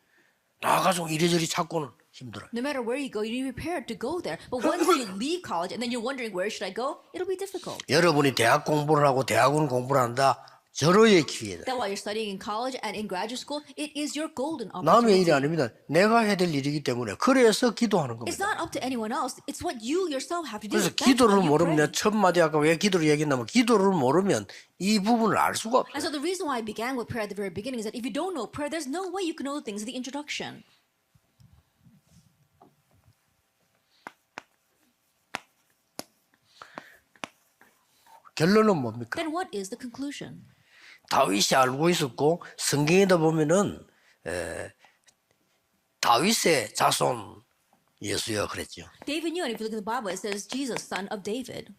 나가서 이래저래 찾고는 힘들어요. No matter where you go, you need to be prepared to go there. But once you leave college and then you're wondering where should I go, it'll be difficult. 여러분이 대학 공부를 하고 대학원 공부를 한다. 절호의 기회다. That while you're studying in college and in graduate school, it is your golden 남의 일이 opportunity. 아닙니다. 내가 해야 될 일이기 때문에 그래서 기도하는 It's 겁니다. not up to anyone else. It's what you yourself have to do. 그래서 That's why 기도를 you 모르면 pray. 내가 첫 마디 아까 왜 기도를 얘기했냐면 기도를 모르면 이 부분을 알 수가 And 없어요. so the reason why I began with prayer at the very beginning is that if you don't know prayer, there's no way you can know the things in the introduction. 결론은 뭡니까? Then what is the conclusion? 다윗이 알고 있었고 성경에다 보면은 다윗의 자손 예수여 그랬죠. David knew, and if you look in the Bible, it says Jesus, son of David.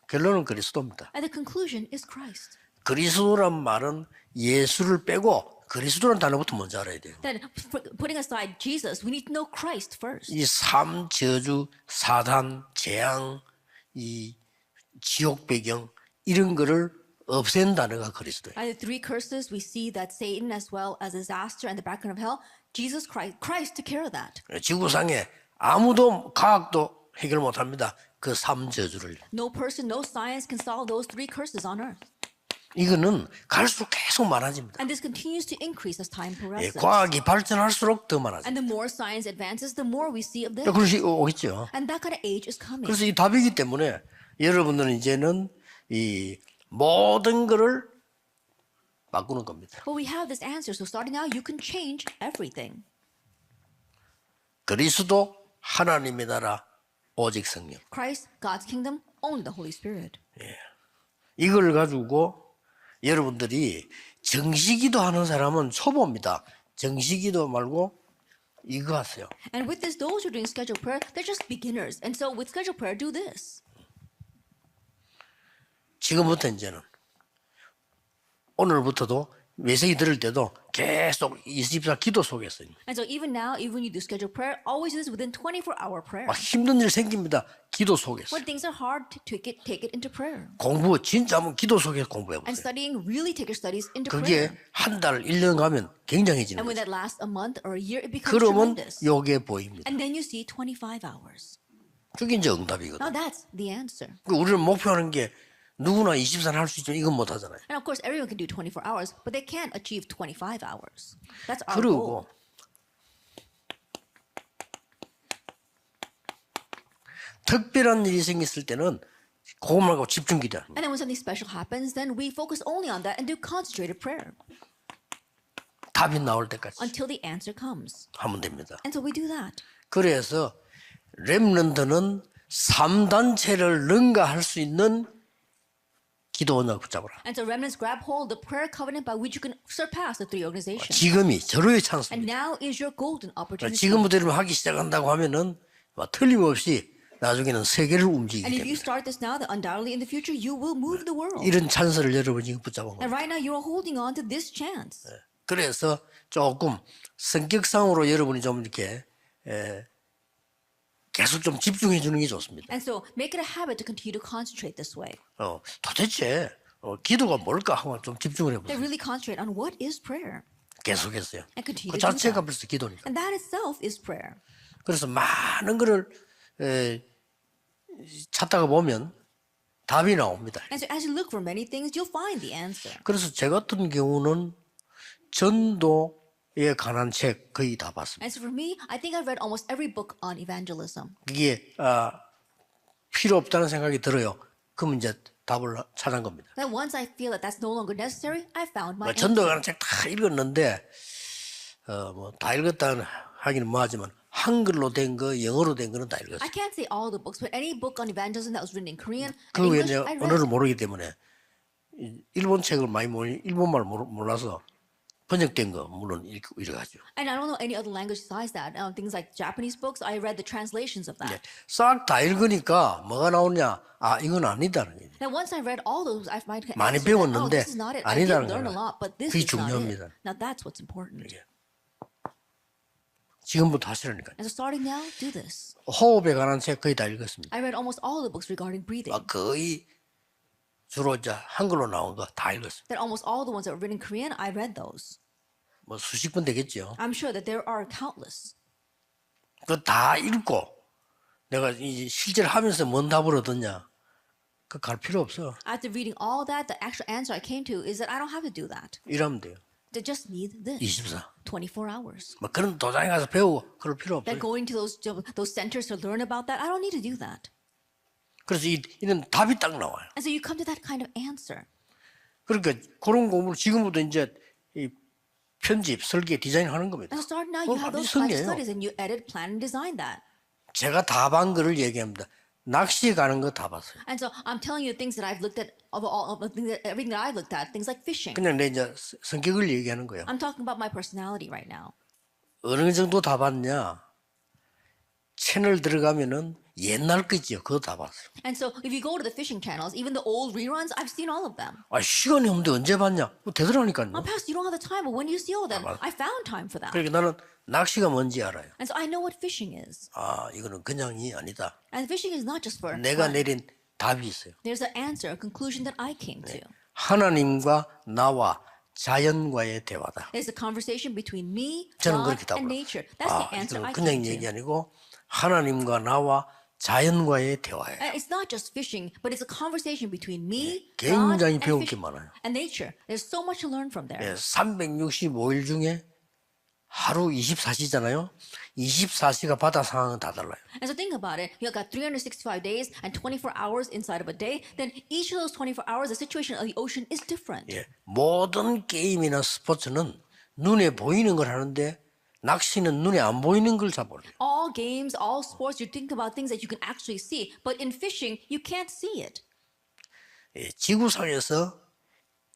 결론은 그리스도입니다. And the conclusion is Christ. 그리스도란 말은 예수를 빼고 그리스도란 단어부터 먼저 알아야 돼요. Then putting aside Jesus, we need to know Christ first. 이 삶, 저주, 사단, 재앙, 이 지옥 배경 이런 거를 없앤 단어가 그리스도예요. By the three curses, we see that Satan as well as disaster and the background of hell, Jesus Christ took care of that. 지구상에 아무도 과학도 해결 못합니다. 그 삶 저주를. No person, no science can solve those three curses on earth. 이거는 갈수록 계속 많아집니다. And this continues to increase as time progresses. 과학이 발전할수록 더 많아집니다. And the more science advances, the more we see of this. 그것이 오겠죠. And that kind of age is coming. 그래서 이 답이기 때문에 여러분들은 이제는 이 모든 것을 바꾸는 겁니다. But we have this answer. So starting out, you can change everything. 그리스도 하나님의 나라 오직 성령. Christ, God's kingdom, only the Holy Spirit. 이걸 가지고 여러분들이 정시기도 하는 사람은 초보입니다. 정시기도 말고 이거 하세요. And with this, those who are doing scheduled prayer, they're just beginners. And so with scheduled prayer, do this. 지금부터 이제는 오늘부터도 메시지 들을 때도 계속 24 기도 속에서 And so even now, even when you do scheduled prayer, always do this within 24-hour prayer. 막 힘든 일 생깁니다. 기도 속에서. When things are hard, take it into prayer. 공부 진짜 한번 기도 속에서 공부해 And 보세요. studying, really take your studies into 그게 prayer. 한 달, 1년 가면 굉장해지는 And when 거죠. that lasts a month or a year, it becomes 그러면 tremendous. 요게 보입니다. And then you see 25 hours. 그게 이제 응답이거든. Now that's the answer. 우리는 목표하는 게 누구나 24는 할 수 있지만 이건 못 하잖아요. And of course, everyone can do 24 hours, but they can't achieve 25 hours. That's our 그리고 goal. 특별한 일이 생겼을 때는 그것만 하고 집중 기도합니다. And then when something special happens, then we focus only on that and do concentrated prayer 답이 나올 때까지 until the answer comes. 하면 됩니다. And so we do that. 그래서 렘넌트는 3단체를 능가할 수 있는 기도 언약을 붙잡으라. And so remnants grab hold of the prayer covenant by which you can surpass the three organizations. 지금이 절호의 And 찬스입니다. now is your golden opportunity. 지금부터 이러면 하기 시작한다고 하면은 틀림없이 나중에는 세계를 And 움직이게 if you 됩니다. start this now, then undoubtedly in the future you will move the world. 이런 찬스를 여러분이 지금 붙잡은 And 겁니다. right now you are holding on to this chance. 그래서 조금 성격상으로 여러분이 좀 이렇게 계속 좀 집중해 주는 게 좋습니다. And so make it a habit to continue to concentrate this way. 도대체 기도가 뭘까 하고 좀 집중을 They 해보세요. really concentrate on what is prayer. 계속했어요. And continue 그 to do 자체가 that. 벌써 기도니까. And that itself is prayer. 그래서 많은 거를 찾다가 보면 답이 나옵니다. And so as you look for many things, you'll find the answer. 그래서 저 같은 경우는 전도에 관한 책 거의 다 봤습니다. And so for me, I think I've read almost every book on evangelism. 그게 필요 없다는 생각이 들어요. 그럼 이제 답을 찾은 겁니다. Then once I feel that that's no longer necessary, I found my 전도에 answer. 관한 책 다 읽었는데 뭐 다 읽었다 하기는 뭐하지만 한글로 된 거, 영어로 된 거는 다 읽었어요. I can't say all the books, but any book on evangelism that was written in Korean and 그 외에 English, 내가 I 언어를 read. 모르기 때문에 일본 책을 많이 일본말 몰라서 번역된 거 물론 읽고 이래가지고 And I don't know any other language besides that. Things like Japanese books, I read the translations of that. 싹 다 읽으니까 뭐가 나오냐? 이건 아니다는 거예요. Now once I read all those, I might have 많이 answered that, 배웠는데 this is not it. I did 아니다는 learn a 거예요. lot, but this 그게 is not 중요합니다. it. Now that's what's important. 지금부터 하시라니까요. And so starting now, do this. 호흡에 관한 책 거의 다 읽었습니다. I read almost all the books regarding breathing. 거의 주로 이제 한글로 나온 거 다 읽었습니다. That almost all the ones that were written in Korean, I read those. 뭐 수십 번 되겠죠. I'm sure that there are countless. 그 다 읽고 내가 이 실제로 하면서 뭔 답을 얻었냐? 그 갈 필요 없어. After reading all that, the actual answer I came to is that I don't have to do that. 이러면 돼요. They just need this 24. 24 hours. 뭐 그런 도장에 가서 배우고 그럴 필요 없어요. That going to those centers to learn about that, I don't need to do that. 그래서 이런 답이 딱 나와요. And so you come to that kind of answer. 그러니까 그런 공부를 지금부터 이제 이 편집, 설계, 디자인하는 겁니다. And so start now, you have those kinds of studies and you edit, plan, and design that. 제가 다 반 거를 얘기합니다. 낚시에 가는 거 다 봤어요. And so I'm telling you things that I've looked at, everything that I've looked at, things like fishing. 그냥 내 이제 성격을 얘기하는 거예요. I'm talking about my personality right now. 어느 정도 다 봤냐? 채널 들어가면은 옛날 거 있죠. 그거 다 봤어요. And so if you go to the fishing channels, even the old reruns, I've seen all of them. 아, 시간이 없는데 언제 봤냐? 뭐 되더라니까요. Pastor, you don't have the time, but when do you see all of them? I found time for that. 그러니까 나는 낚시가 뭔지 알아요. And so I know what fishing is. 아, 이거는 그냥이 아니다. And fishing is not just for 내가 fun. 내린 답이 있어요. There's an answer, a conclusion that I came to. 하나님과 나와 자연과의 대화다. It's a conversation between me, 저는 God, 그렇게 and 답을. nature. That's 아, the answer 이거는 I 그냥 came to. 얘기 아니고 하나님과 나와 자연과의 대화예요. And it's not just fishing, but it's a conversation between me, God, 굉장히 and, 배울 fish, 게 많아요. and nature. There's so much to learn from there. 예, 365일 중에 하루 24시잖아요. 24시가 바다 상황은 다 달라요. And so think about it. You got 365 days and 24 hours inside of a day. Then each of those 24 hours, the situation of the ocean is different. 예, 모든 게임이나 스포츠는 눈에 보이는 걸 하는데 낚시는 눈에 안 보이는 걸 잡아요. All games, all sports, you think about things that you can actually see. But in fishing, you can't see it. 예, 지구상에서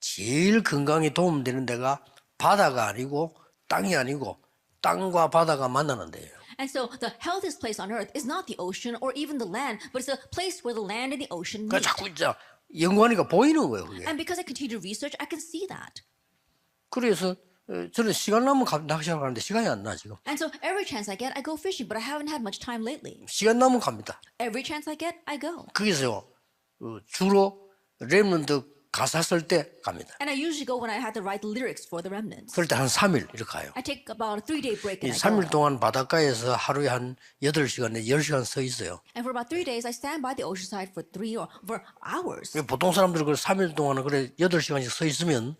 제일 건강에 도움되는 데가 바다가 아니고 땅이 아니고 땅과 바다가 만나는 데예요. And so the healthiest place on earth is not the ocean or even the land, but it's a place where the land and the ocean 그러니까 meet. 자꾸 이제 연구하니까 보이는 거예요. 그게. And because I continue to research, I can see that. 그래서 저는 시간 나면 낚시하러 가는데 시간이 안 나 지금. And so every chance I get, I go fishing, but I haven't had much time lately. 시간 나면 갑니다. Every chance I get, I go. 거기서요 주로 렘넌트 가사 쓸 때 갑니다. And I usually go when I have to write the lyrics for the remnants. 그럴 때 한 3일 이렇게 가요. I take about a 3-day break 이 and I 3일 go. 동안 바닷가에서 하루에 한 8시간 내지 10시간 서 있어요. And for about 3 days, I stand by the ocean side for for hours. 보통 사람들은 그 3일 동안은 그래 8시간씩 서 있으면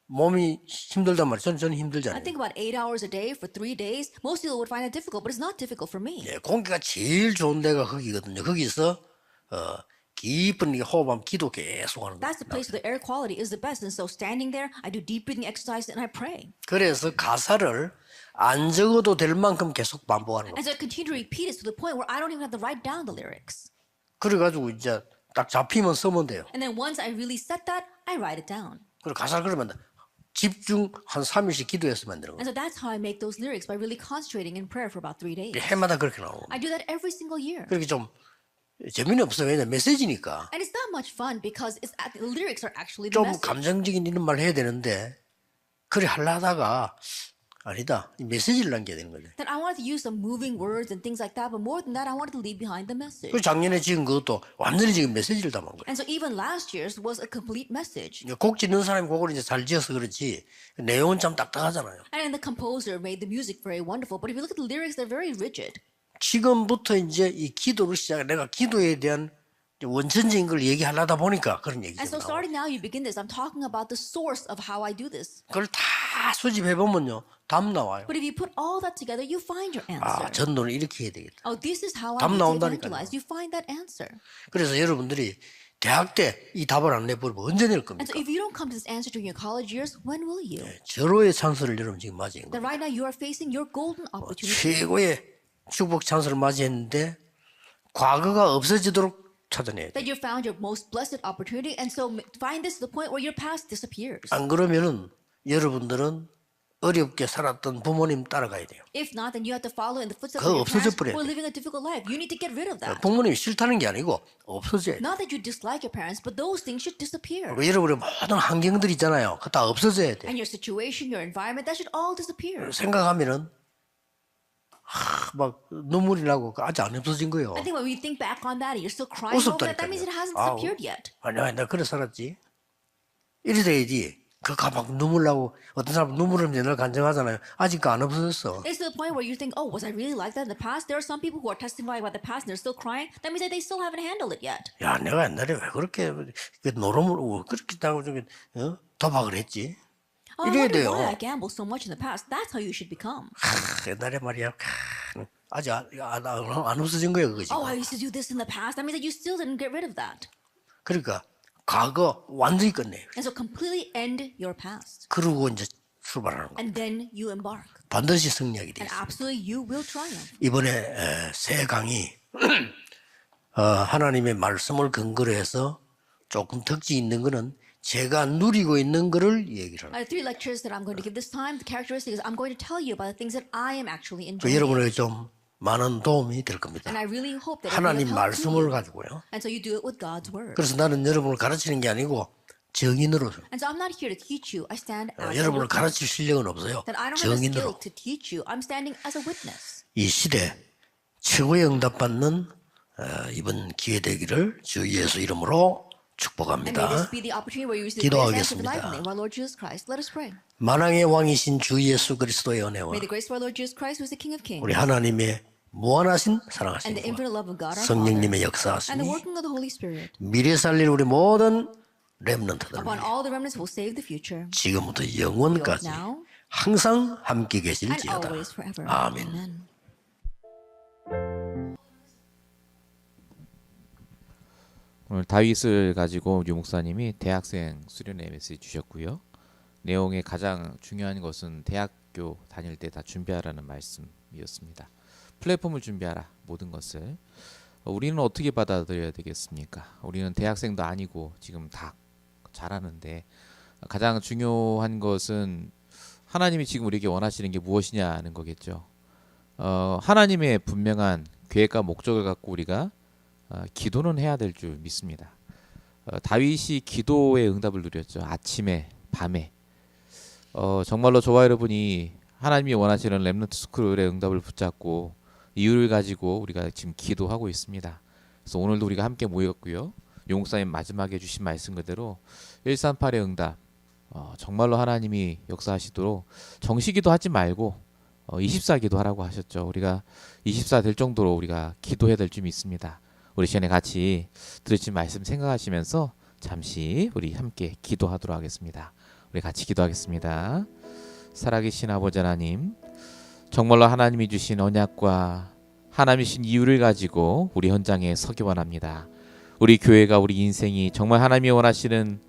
몸이 힘들단 말이에요. 저는 I 힘들잖아요. think about 8 hours a day for 3 days. Most people would find it difficult, but it's not difficult for me. 예, 공기가 제일 좋은 데가 거기거든요. 거기서 깊은 호흡하면 기도 계속 하는 거예요. That's the place where the air quality is the best. And so standing there, I do deep breathing exercise and I pray. 그래서 가사를 안 적어도 될 만큼 계속 반복하는 거예요. And so I continue to repeat it to the point where I don't even have to write down the lyrics. 그래가지고 이제 딱 잡히면 쓰면 돼요. And then once I really set that, I write it down. 그리고 가사를 그러면 집중 한 3일씩 기도했으면 되는 And 거예요. so that's how I make those lyrics, by really concentrating in prayer for about 3 days. 해마다 그렇게 나오고. I do that every single year. 그렇게 좀 재미는 없어요. 왜냐면 메시지니까. And it's not much fun because the lyrics are actually the 좀 message. 감정적인 이런 말 해야 되는데 그래 하려다가 아니다. 이 메시지를 남겨야 되는 거죠. Then I wanted to use some moving words and things like that, but more than that, I wanted to leave behind the message. 그 작년에 지은 그것도 완전히 지금 메시지를 담은 거예요. And so even last year's was a complete message. 곡 짓는 사람이 곡을 이제 잘 지어서 그렇지 내용은 참 딱딱하잖아요. And the composer made the music very wonderful, but if you look at the lyrics, they're very rigid. 지금부터 이제 이 기도를 시작해 내가 기도에 대한 원천적인 걸 얘기하려다 보니까 그런 얘기가 And so 나와요. starting now, you begin this. I'm talking about the source of how I do this. 그걸 다 수집해 보면요 답 나와요. But if you put all that together, you find your 아 answer. 전도는 이렇게 해야 되겠다. Oh, this is how I 답 need to 나온다니까요. evangelize. You find that answer. 그래서 여러분들이 대학 때 이 답을 안 내버리면 언제 낼 And 겁니까? so if you don't come to this answer during your college years, when will you? 절호의 찬스를 여러분 지금 맞이한 That 거예요. right now you are facing your golden opportunity. 최고의 축복 찬스를 맞이했는데 과거가 없어지도록 찾아내야 돼요. That you found your most blessed opportunity, and so find this to the point where your past disappears. 안 그러면은 여러분들은 어렵게 살았던 부모님 따라가야 돼요. If not, then you have to follow in the footsteps 그거 of your 없어져 parents 버려야 who are 돼. living a difficult life. You need to get rid of that. 부모님이 싫다는 게 아니고 없어져야 돼요. Not that you dislike your parents, but those things should disappear. 여러분의 모든 환경들 있잖아요. 그거 다 없어져야 돼. And your situation, your environment, that should all disappear. 생각하면은 막 눈물이 나고 아직 안 없어진 거예요. I think when we think back on that and you're still crying over that, that means it hasn't disappeared yet. 아니 나 그래 살았지. 이래 돼야지. 그 가방 눈물 나고 어떤 사람은 눈물 흘리면 늘 간증하잖아요. 아직 안 없어졌어. It's to the point where you think, oh, was I really like that in the past? There are some people who are testifying about the past and they're still crying. That means that they still haven't handled it yet. 야, 내가 옛날에 왜 그렇게 노름을 그렇게 당하고 도박을 했지? Oh, I 이래야 wonder 돼요. why I gambled so much in the past. That's how you should become. 옛날에 말이야. 아직 안 없어진 거야 그거 지금. Oh, I used to do this in the past. That means that you still didn't get rid of that. 그러니까 과거 완전히 끝내요. And so completely end your past. 그러고 이제 출발하는 거. And then you embark. 반드시 승리하게 돼 And 있어요. absolutely you will triumph. 이번에 새 강의 하나님의 말씀을 근거로 해서 조금 덕지 있는 거는 제가 누리고 있는 거를 얘기를 하는 거예요. Three lectures that I'm going to give this time, the characteristic is I'm going to tell you about the things that I am actually enjoying. 여러분에게 좀 많은 도움이 될 겁니다. And I really hope that it will 하나님 help 말씀을 you. 가지고요. And so you do it with God's word. 그래서 나는 여러분을 가르치는 게 아니고 정인으로 And so I'm not here to teach you. I stand as a 여러분을 witness. 가르칠 실력은 없어요. That I don't have the skill 정인으로 to teach you. I'm standing as a witness. 이 시대 최고의 응답받는 이번 기회 되기를 주 예수 이름으로 And may this 축복합니다. be the opportunity where you receive the greatest answer to life in the name 기도하겠습니다. of our Lord Jesus Christ. Let us pray. 만왕의 왕이신 주 예수 그리스도의 은혜와 May the grace of our Lord Jesus Christ, who is the King of Kings, 우리 하나님의 무한하신 사랑하신 and the infinite love of God our Father, 성령님의 and the 역사하심이 working of the Holy Spirit 미래 살릴 우리 모든 렘넌트들 upon all the remnants who will save the future, 지금부터 영원까지 now 항상 함께 and 계실지어다. always forever. 아멘. Amen. 오늘 다윗을 가지고 유 목사님이 대학생 수련회 메시지 주셨고요. 내용의 가장 중요한 것은 대학교 다닐 때 다 준비하라는 말씀이었습니다. 플랫폼을 준비하라, 모든 것을. 우리는 어떻게 받아들여야 되겠습니까? 우리는 대학생도 아니고 지금 다 잘하는데 가장 중요한 것은 하나님이 지금 우리에게 원하시는 게 무엇이냐는 거겠죠. 하나님의 분명한 계획과 목적을 갖고 우리가 기도는 해야 될 줄 믿습니다. 다윗이 기도의 응답을 누렸죠. 아침에, 밤에. 정말로 저와 여러분이 하나님이 원하시는 렘넌트 스쿨의 응답을 붙잡고 이유를 가지고 우리가 지금 기도하고 있습니다. 그래서 오늘도 우리가 함께 모였고요. 용목사님 마지막에 주신 말씀 그대로 138의 응답, 정말로 하나님이 역사하시도록 정시기도 하지 말고 24기도 하라고 하셨죠. 우리가 24 될 정도로 우리가 기도해야 될 줄 믿습니다. 우리 시간에 같이 들으신 말씀 생각하시면서 잠시 우리 함께 기도하도록 하겠습니다. 우리 같이 기도하겠습니다. 살아계신 아버지 하나님, 정말로 하나님이 주신 언약과 하나님이 주신 이유를 가지고 우리 현장에 서기 원합니다. 우리 교회가, 우리 인생이 정말 하나님이 원하시는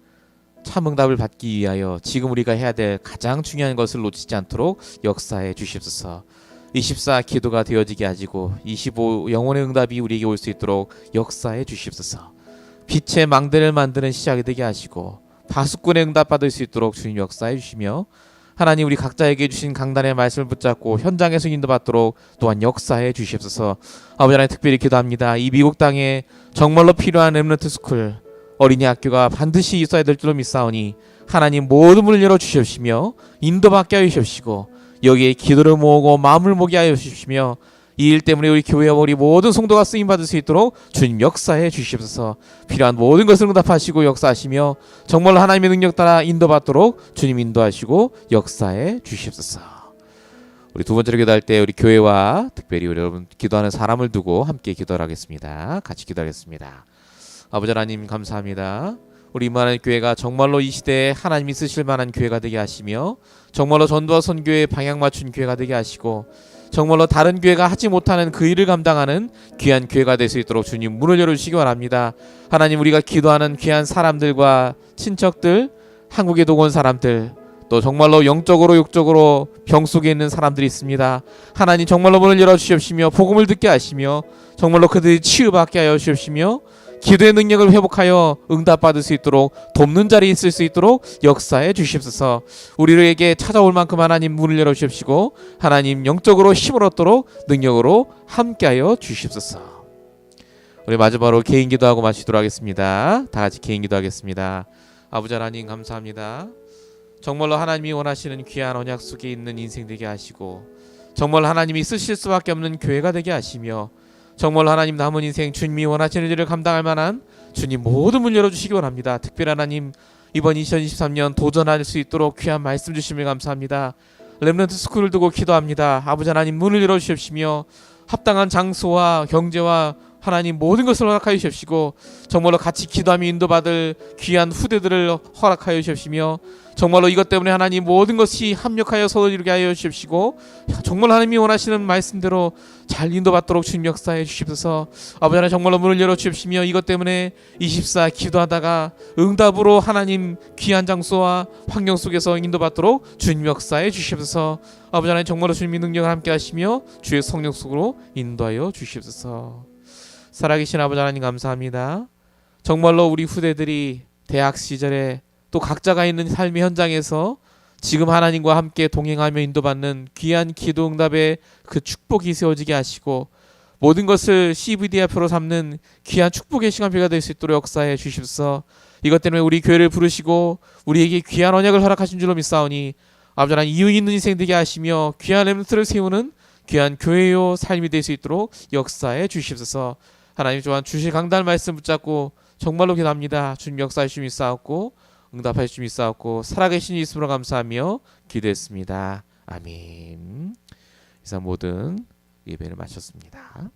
참 응답을 받기 위하여 지금 우리가 해야 될 가장 중요한 것을 놓치지 않도록 역사해 주시옵소서. 24 기도가 되어지게 하시고 25 영혼의 응답이 우리에게 올 수 있도록 역사해 주시옵소서. 빛의 망대를 만드는 시작이 되게 하시고 파수꾼의 응답 받을 수 있도록 주님 역사해 주시며 하나님 우리 각자에게 주신 강단의 말씀을 붙잡고 현장에서 인도받도록 또한 역사해 주시옵소서. 아버지 하나님 특별히 기도합니다. 이 미국 땅에 정말로 필요한 렘넌트 스쿨 어린이 학교가 반드시 있어야 될 줄로 믿사오니 하나님 모든 문을 열어주시옵시며 인도받게 하여 주시옵시고 여기에 기도를 모으고 마음을 모게 하여 주시며 이 일 때문에 우리 교회와 우리 모든 성도가 쓰임받을 수 있도록 주님 역사해 주시옵소서. 필요한 모든 것을 응답하시고 역사하시며 정말로 하나님의 능력 따라 인도받도록 주님 인도하시고 역사해 주시옵소서. 우리 두 번째로 기도할 때 우리 교회와 특별히 우리 여러분 기도하는 사람을 두고 함께 기도를 하겠습니다. 같이 기도하겠습니다. 아버지 하나님 감사합니다. 우리 임마누엘 교회가 정말로 이 시대에 하나님이 쓰실 만한 교회가 되게 하시며 정말로 전도와 선교에 방향 맞춘 교회가 되게 하시고 정말로 다른 교회가 하지 못하는 그 일을 감당하는 귀한 교회가 될 수 있도록 주님 문을 열어주시기 바랍니다. 하나님 우리가 기도하는 귀한 사람들과 친척들, 한국에 도온 사람들 또 정말로 영적으로 육적으로 병 속에 있는 사람들이 있습니다. 하나님 정말로 문을 열어주시옵시며 복음을 듣게 하시며 정말로 그들이 치유받게 하여 주시옵시며 기도의 능력을 회복하여 응답받을 수 있도록 돕는 자리에 있을 수 있도록 역사해 주시옵소서. 우리에게 찾아올 만큼 하나님 문을 열어주시옵시고 하나님 영적으로 힘을 얻도록 능력으로 함께하여 주시옵소서. 우리 마지막으로 개인 기도하고 마치도록 하겠습니다. 다 같이 개인 기도하겠습니다. 아버지 하나님 감사합니다. 정말로 하나님이 원하시는 귀한 언약 속에 있는 인생 되게 하시고 정말 하나님이 쓰실 수밖에 없는 교회가 되게 하시며 정말 하나님 남은 인생 주님이 원하시는 일을 감당할 만한 주님 모든 문 열어주시기 원합니다. 특별히 하나님 이번 2023년 도전할 수 있도록 귀한 말씀 주심을 감사합니다. 렘넌트 스쿨을 두고 기도합니다. 아버지 하나님, 문을 열어주십시며 합당한 장소와 경제와 하나님 모든 것을 허락하여 주십시고 정말로 같이 기도하며 인도받을 귀한 후대들을 허락하여 주십시며 정말로 이것 때문에 하나님 모든 것이 합력하여 서로 이루게 하여 주십시고 정말 하나님이 원하시는 말씀대로 잘 인도받도록 주님 역사해 주십소서. 아버지 하나님, 정말로 문을 열어주십시며 이것 때문에 24 기도하다가 응답으로 하나님 귀한 장소와 환경 속에서 인도받도록 주님 역사해 주십소서. 아버지 하나님, 정말로 주님의 능력을 함께 하시며 주의 성령 속으로 인도하여 주십소서. 살아계신 아버지 하나님, 감사합니다. 정말로 우리 후대들이 대학 시절에 또 각자가 있는 삶의 현장에서 지금 하나님과 함께 동행하며 인도받는 귀한 기도 응답의 그 축복이 세워지게 하시고 모든 것을 CVDF로 삼는 귀한 축복의 시간표가 될 수 있도록 역사해 주십소서. 이것 때문에 우리 교회를 부르시고 우리에게 귀한 언약을 허락하신 줄로 믿사오니 아버지 하나님, 이유 있는 인생 되게 하시며 귀한 렘넌트를 세우는 귀한 교회요 삶이 될 수 있도록 역사해 주십소서. 하나님 또한 주실 강단 말씀 붙잡고 정말로 기도합니다. 주님 역사해 주심이 있사옵고 응답하여 주심이 있사옵고 살아계신 예수로 감사하며 기도했습니다. 아멘. 이상 모든 예배를 마쳤습니다.